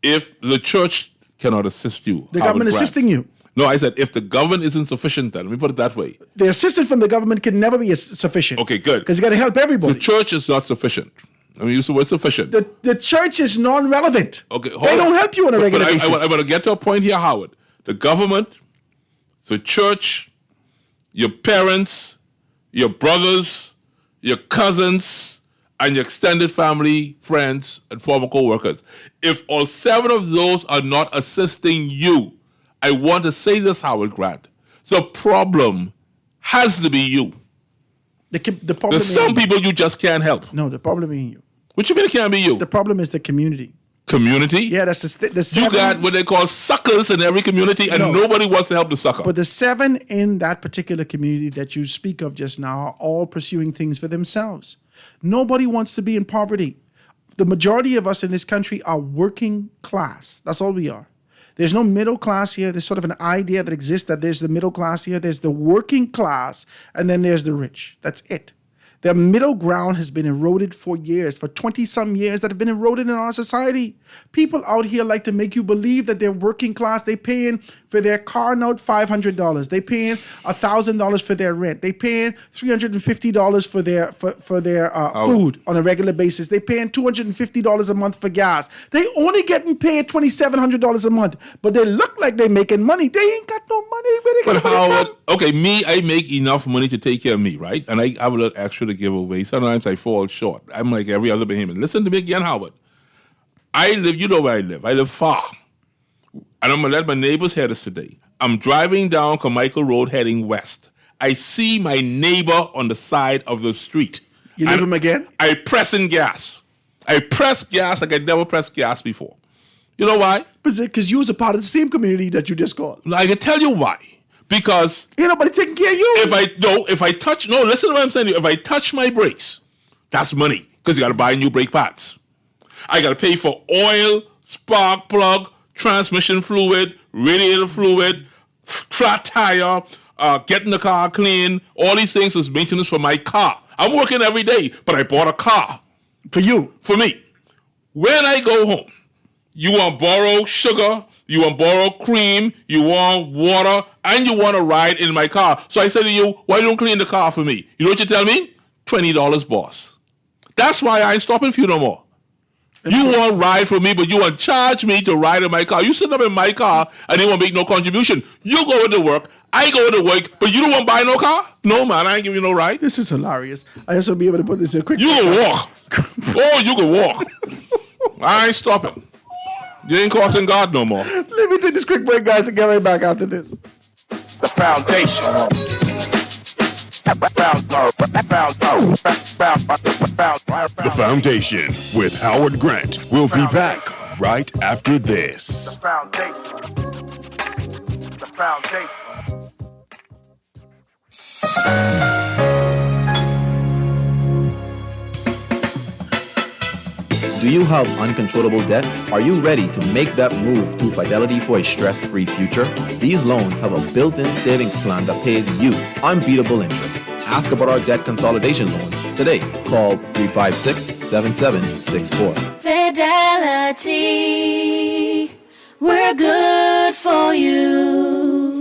if the church cannot assist you, The Howard government Grant- assisting you. No, I said if the government isn't sufficient, then let me put it that way. The assistance from the government can never be sufficient. Okay, good. Because you got to help everybody. The church is not sufficient. I mean, use the word sufficient. The church is non-relevant. Okay, They don't help you on a regular basis. I want to get to a point here, Howard. The government, the church, your parents, your brothers, your cousins, and your extended family, friends, and former co-workers. If all 7 of those are not assisting you, I want to say this, Howard Grant. The problem has to be you. The problem There's is some people you just can't help. No, the problem ain't you. What you mean it can't be you? The problem is the community. Community? Yeah, that's the You 7. got what they call suckers in every community, and No. nobody wants to help the sucker. But the 7 in that particular community that you speak of just now are all pursuing things for themselves. Nobody wants to be in poverty. The majority of us in this country are working class. That's all we are. There's no middle class here. There's sort of an idea that exists that there's the middle class here. There's the working class, and then there's the rich. That's it. The middle ground has been eroded for years, for 20-some years that have been eroded in our society. People out here like to make you believe that they're working class. They paying for their car note $500. They paying $1,000 for their rent. They paying $350 for their food on a regular basis. They paying $250 a month for gas. They only getting paid $2,700 a month, but they look like they making money. They ain't got no money. Where they But got money Howard, from? okay, me, I make enough money to take care of me, right? And I have a little extra to give away. Sometimes I fall short. I'm like every other behemoth. Listen to me again, Howard. I live, you know where I live. I live far. And I'm going to let my neighbors hear this today. I'm driving down Carmichael Road heading west. I see my neighbor on the side of the street. You leave him again? I press in gas. I press gas like I never pressed gas before. You know why? Because you was a part of the same community that you just called. I can tell you why. Because ain't nobody taking care of you. Listen to what I'm saying to you. If I touch my brakes, that's money. Because you got to buy new brake pads. I got to pay for oil, spark plug, transmission fluid, radiator fluid, flat tire, getting the car clean. All these things is maintenance for my car. I'm working every day, but I bought a car. For you? For me. When I go home, you want to borrow sugar, you want to borrow cream, you want water, and you want to ride in my car. So I say to you, why don't you clean the car for me? You know what you tell me? $20, boss. That's why I ain't stopping for you no more. You want to ride for me, but you want to charge me to ride in my car. You sit up in my car and you won't make no contribution. You go to work, I go to work, but you don't want to buy no car? No, man, I ain't giving you no ride. This is hilarious. I just want to be able to put this in quick. You can walk. You can walk. I ain't stopping. You ain't crossing God no more. Let me take this quick break, guys, and get right back after this. The foundation. The Foundation with Howard Grant. We'll be back right after this. The foundation. Do you have uncontrollable debt? Are you ready to make that move to Fidelity for a stress-free future? These loans have a built-in savings plan that pays you unbeatable interest. Ask about our debt consolidation loans today. Call 356-7764. Fidelity, we're good for you.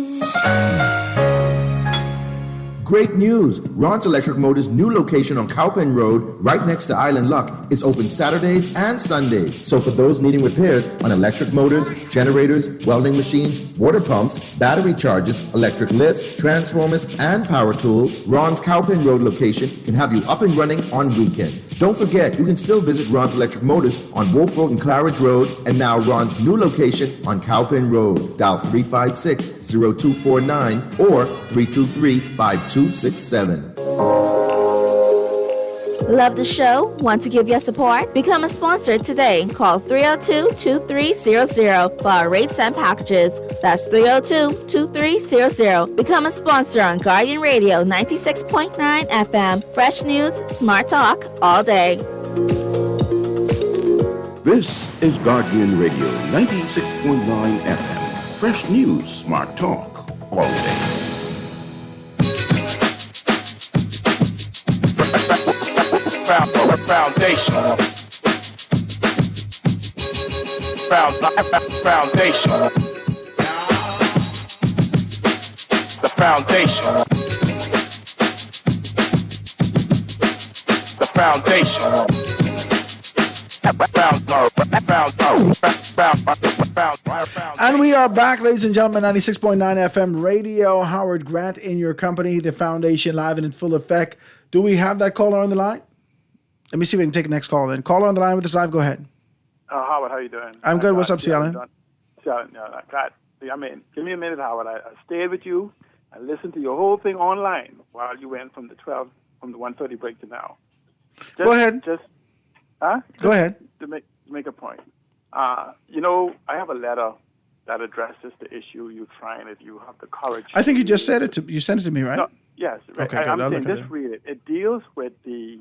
Great news! Ron's Electric Motors' new location on Cowpen Road, right next to Island Luck, is open Saturdays and Sundays. So for those needing repairs on electric motors, generators, welding machines, water pumps, battery chargers, electric lifts, transformers, and power tools, Ron's Cowpen Road location can have you up and running on weekends. Don't forget, you can still visit Ron's Electric Motors on Wolf Road and Claridge Road, and now Ron's new location on Cowpen Road. Dial 356-0249 or 323-5267. Love the show? Want to give your support? Become a sponsor today. Call 302-2300 for our rates and packages. That's 302-2300. Become a sponsor on Guardian Radio 96.9 FM. Fresh news, smart talk, all day. This is Guardian Radio 96.9 FM. Fresh news, smart talk, all day. Foundation. Foundation. The foundation. The foundation. And we are back, ladies and gentlemen, 96.9 FM radio. Howard Grant in your company, the Foundation, live and in full effect. Do we have that caller on the line? Let me see if we can take the next call then. Caller on the line with us live, go ahead. Howard, how you doing? I'm good. What's up, Cialan? God, I mean, give me a minute, Howard. I stayed with you. I listened to your whole thing online while you went from the 1:30 break to now. Go ahead. Go ahead. To make a point. You know, I have a letter that addresses the issue you're trying, if you have the courage. I think you just said it. You sent it to me, right? No, yes. Okay, I'm good. saying, just read it. It deals with the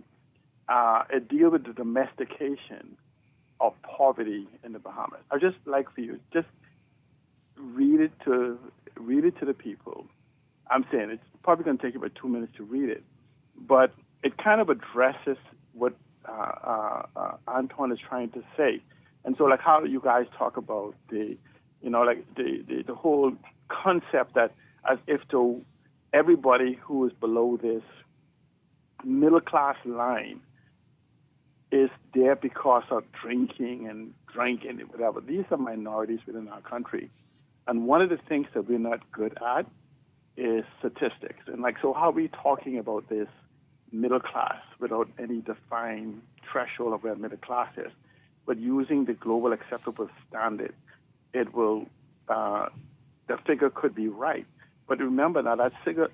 domestication of poverty in the Bahamas. I'd just like for you, just read it to the people. I'm saying it's probably going to take you about 2 minutes to read it, but it kind of addresses what Anton is trying to say. And so, like, how you guys talk about the whole concept that as if to everybody who is below this middle class line is there because of drinking and whatever. These are minorities within our country. And one of the things that we're not good at is statistics. And so how are we talking about this middle class without any defined threshold of where middle class is? But using the global acceptable standard, it will, the figure could be right. But remember now that figure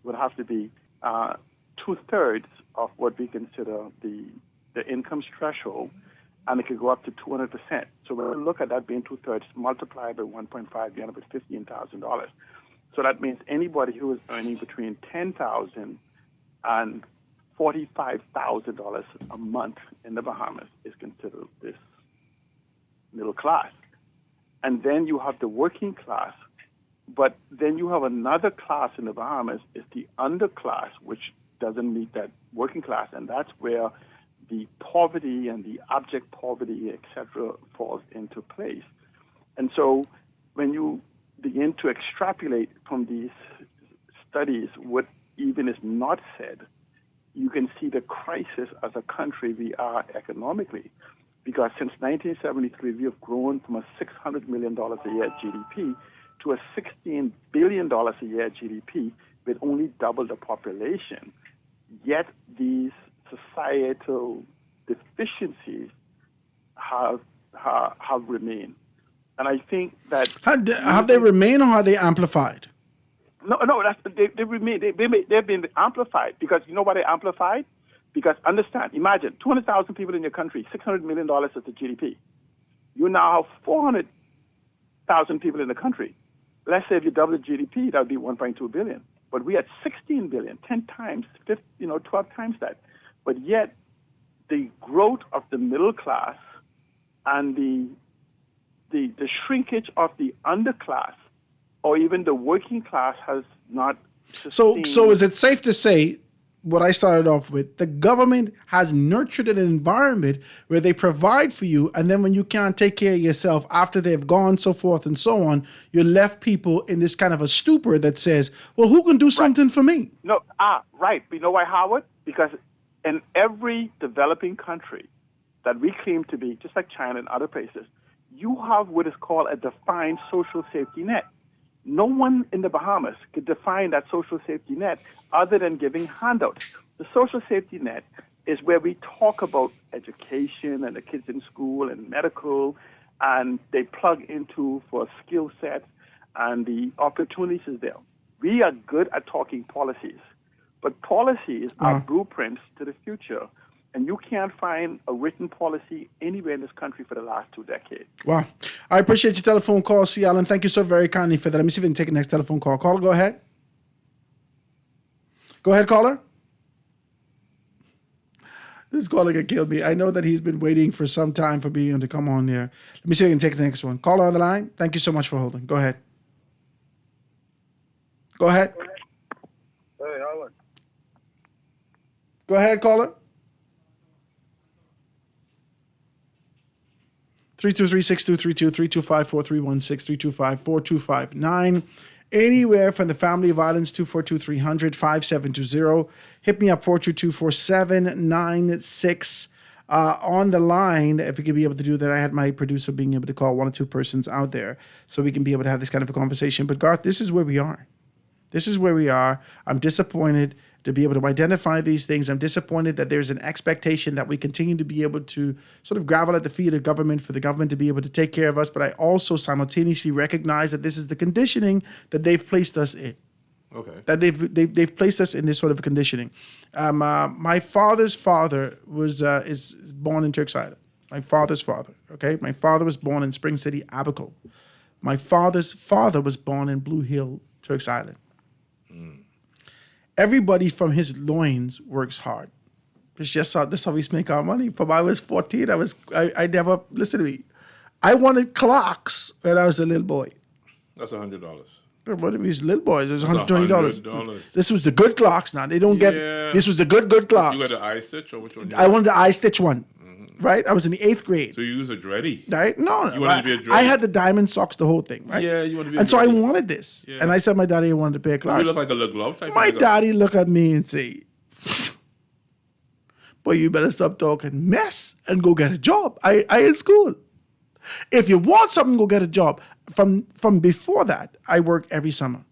would have to be 2/3 of what we consider the income threshold, and it could go up to 200%. So when we look at that being 2/3, multiplied by 1.5, you end up with $15,000. So that means anybody who is earning between $10,000 and $45,000 a month in the Bahamas is considered this middle class. And then you have the working class, but then you have another class in the Bahamas, is the underclass, which doesn't meet that working class, and that's where the poverty and the abject poverty, etc., falls into place. And so when you begin to extrapolate from these studies what even is not said, you can see the crisis as a country we are economically. Because since 1973, we have grown from a $600 million a year GDP to a $16 billion a year GDP with only double the population. Yet these societal deficiencies have remained. And I think that... Have they remained or are they amplified? No, they remain. They've been amplified because you know why they amplified? Because understand, imagine 200,000 people in your country, $600 million is the GDP. You now have 400,000 people in the country. Let's say if you double the GDP, that would be 1.2 billion. But we had 16 billion, 10 times, 12 times that. But yet, the growth of the middle class and the shrinkage of the underclass or even the working class has not sustained. So is it safe to say, what I started off with, the government has nurtured an environment where they provide for you, and then when you can't take care of yourself after they've gone, so forth and so on, you left people in this kind of a stupor that says, well, who can do something for me? No, right. You know why, Howard? Because in every developing country that we claim to be, just like China and other places, you have what is called a defined social safety net. No one in the Bahamas could define that social safety net other than giving handouts. The social safety net is where we talk about education and the kids in school and medical, and they plug into for skill sets and the opportunities is there. We are good at talking policies, but policies are blueprints to the future. And you can't find a written policy anywhere in this country for the last 2 decades. Wow. I appreciate your telephone call, C. Allen. Thank you so very kindly for that. Let me see if we can take the next telephone call. Caller, go ahead. Go ahead, caller. This caller could kill me. I know that he's been waiting for some time for being able to come on there. Let me see if I can take the next one. Caller on the line. Thank you so much for holding. Go ahead. Go ahead. Hey, Howard. Go ahead, caller. 323-6232, 325-4316, 325-4259. Anywhere from the Family Violence 242-300, 5720. Hit me up 422-4796. On the line, if we could be able to do that, I had my producer being able to call 1 or 2 persons out there so we can be able to have this kind of a conversation. But Garth, this is where we are. This is where we are. I'm disappointed to be able to identify these things. I'm disappointed that there's an expectation that we continue to be able to sort of grovel at the feet of government for the government to be able to take care of us. But I also simultaneously recognize that this is the conditioning that they've placed us in. Okay. That they've placed us in this sort of conditioning. My father's father is born in Turks Island. My father's father. Okay. My father was born in Spring City, Abaco. My father's father was born in Blue Hill, Turks Island. Everybody from his loins works hard. It's just that's how we make our money. From I was 14, I never, listen to me. I wanted clocks when I was a little boy. That's $100. But it was little boys. It was $120. This was the good clocks now. They don't get, this was the good clocks. You got the eye stitch or which one? I wanted the eye stitch one. Right? I was in the 8th grade. So you use a dready? Right? No. You wanted to be a dready? I had the diamond socks, the whole thing, right? Yeah, you want to be a And dready. so I wanted this. Yeah. And I said my daddy wanted to pay a class. You look like a little glove type My of nigga. daddy look at me and say, boy, you better stop talking mess and go get a job. I in school. If you want something, go get a job. From before that, I worked every summer.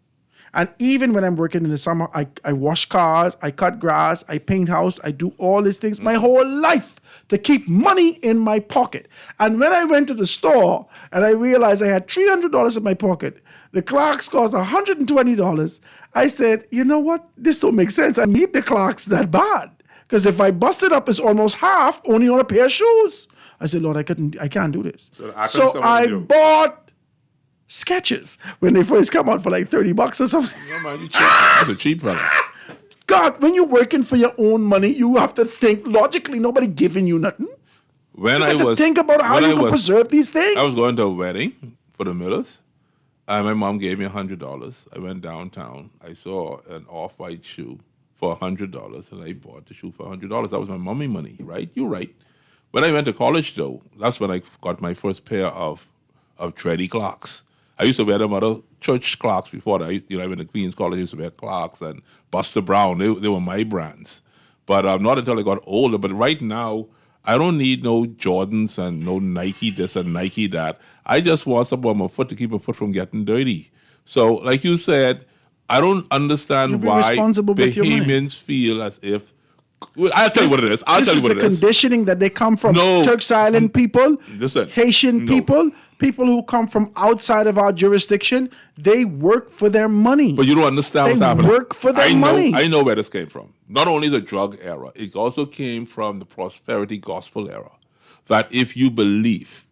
And even when I'm working in the summer, I wash cars, I cut grass, I paint house, I do all these things my whole life to keep money in my pocket. And when I went to the store and I realized I had $300 in my pocket, the Clarks cost $120, I said, you know what? This don't make sense. I need the Clarks that bad. Because if I bust it up, it's almost half only on a pair of shoes. I said, Lord, I can't do this. So I bought Skechers when they first come out for like $30 or something. No, man, you cheap. That's a cheap fella. God, when you're working for your own money, you have to think logically. Nobody giving you nothing. When you I have was to think about how you can preserve these things. I was going to a wedding for the Millers, and my mom gave me $100. I went downtown. I saw an off-white shoe for $100, and I bought the shoe for $100. That was my mommy money, right? You're right. When I went to college, though, that's when I got my first pair of Tready Clarks. I used to wear them other church Clarks before that. I went to Queens College, I used to wear Clarks and Buster Brown. They were my brands. But not until I got older. But right now, I don't need no Jordans and no Nike this and Nike that. I just want something on my foot to keep my foot from getting dirty. So, like you said, I don't understand why Bahamians feel as if... I'll tell you what it is. This is the conditioning that they come from. Turks Island people, Haitian people, people who come from outside of our jurisdiction, they work for their money. But you don't understand what's happening. They work for their money. I know where this came from. Not only the drug era, it also came from the prosperity gospel era. That if you believe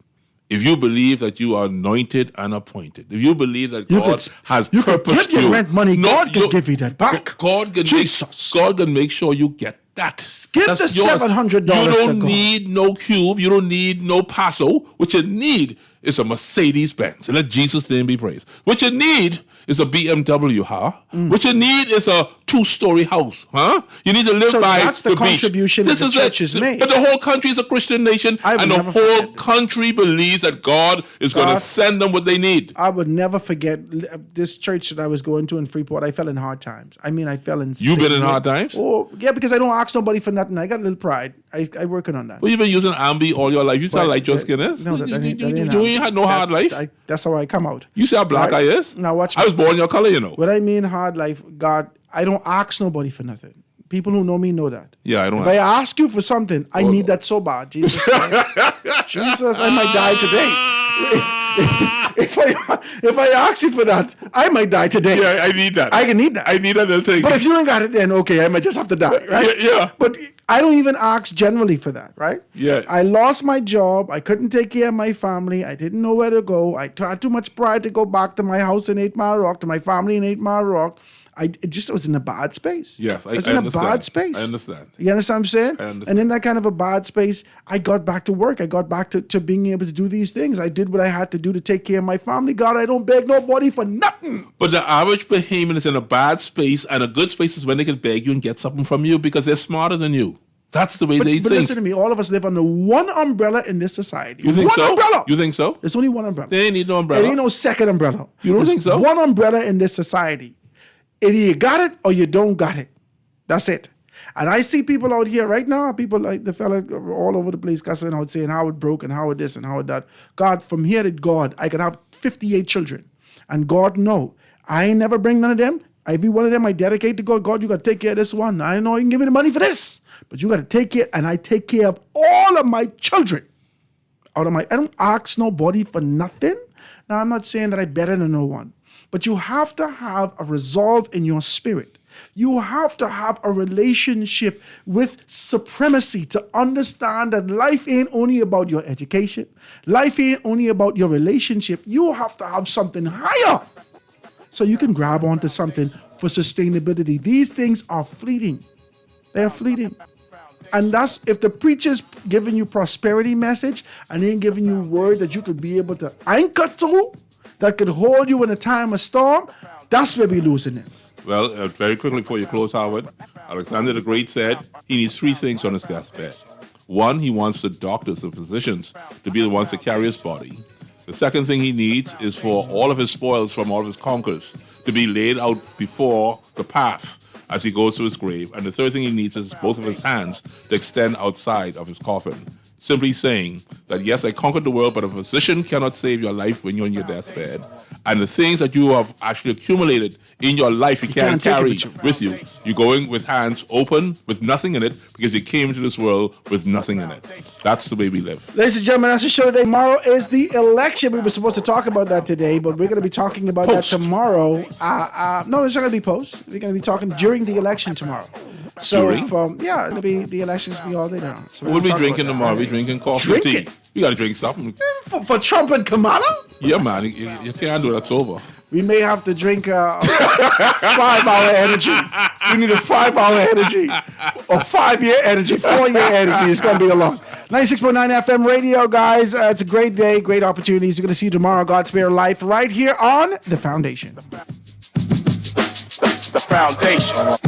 that you are anointed and appointed, if you believe that God has purposed you, get your rent money. God can give you that back. God can make sure you get that. Give the $700. You don't need no Cube. You don't need no Paso. What you need is a Mercedes Benz. And let Jesus' name be praised. What you need is a BMW, huh? What you need is a 2-story house, huh? You need to live by that's the contribution beach. that the church has made. But the whole country is a Christian nation, and the whole country believes that God is going to send them what they need. I would never forget this church that I was going to in Freeport. I fell in hard times. I mean, I fell in. You've been in hard times? Oh, yeah, because I don't ask nobody for nothing. I got a little pride. I working on that. Well, you've been using Ambi all your life. You sound like Joe Skinner. No, you ain't had no hard life. That's how I come out. You see how black I is? Now watch. I was born your color, you know. What I mean hard life, God, I don't ask nobody for nothing. People who know me know that. Yeah, I don't. If I ask you for something, I need that so bad. Jesus Christ. Jesus, I might die today. If I ask you for that, I might die today. Yeah, I need that. I can need that. I need that little thing. But if you ain't got it, then okay, I might just have to die, right? Yeah. But I don't even ask generally for that, right? Yeah. I lost my job. I couldn't take care of my family. I didn't know where to go. I had too much pride to go back to my house in 8 Mile Rock, to my family in 8 Mile Rock. I was in a bad space. Yes, I was in a bad space. I understand. You understand what I'm saying? I understand. And in that kind of a bad space, I got back to work. I got back to being able to do these things. I did what I had to do to take care of my family. God, I don't beg nobody for nothing. But the average Bahamian is in a bad space, and a good space is when they can beg you and get something from you because they're smarter than you. That's the way they but think. Listen to me. All of us live under one umbrella in this society. You think one so? Umbrella. You think so? There's only one umbrella. There ain't no umbrella. There ain't no second umbrella. You don't think so? One umbrella in this society. Either you got it or you don't got it. That's it. And I see people out here right now, people like the fella all over the place cussing out saying how it broke and how it this and how it that. God, from here to God, I could have 58 children. And God know, I ain't never bring none of them. Every one of them I dedicate to God. God, you got to take care of this one. I know you can give me the money for this. But you got to take care, and I take care of all of my children. I don't ask nobody for nothing. Now, I'm not saying that I'm better than no one. But you have to have a resolve in your spirit. You have to have a relationship with supremacy to understand that life ain't only about your education. Life ain't only about your relationship. You have to have something higher so you can grab onto something for sustainability. These things are fleeting. They're fleeting. And that's if the preacher's giving you prosperity message and they ain't giving you word that you could be able to anchor to, that could hold you in a time of storm, that's where we're losing it. Well, very quickly before you close, Howard, Alexander the Great said he needs 3 things on his deathbed. 1, he wants the doctors, the physicians, to be the ones to carry his body. The second thing he needs is for all of his spoils from all of his conquers to be laid out before the path as he goes to his grave. And the third thing he needs is both of his hands to extend outside of his coffin, simply saying that, yes, I conquered the world, but a physician cannot save your life when you're on your deathbed. And the things that you have actually accumulated in your life, you can't take it carry with you. with you. You're going with hands open, with nothing in it, because you came into this world with nothing in it. That's the way we live. Ladies and gentlemen, that's the show today. Tomorrow is the election. We were supposed to talk about that today, but we're going to be talking about that tomorrow. No, it's not going to be post. We're going to be talking during the election tomorrow. So, it'll be the elections be all day long. So What will we drinking tomorrow? We drinking coffee, tea. You got to drink something. For Trump and Kamala? Yeah, man. You can't do that sober. We may have to drink 5-hour energy. We need a 5-hour energy, or 5-year energy, 4-year energy. It's going to be a long. 96.9 FM radio, guys. It's a great day, great opportunities. We're going to see you tomorrow. God spare life right here on The Foundation. The Foundation.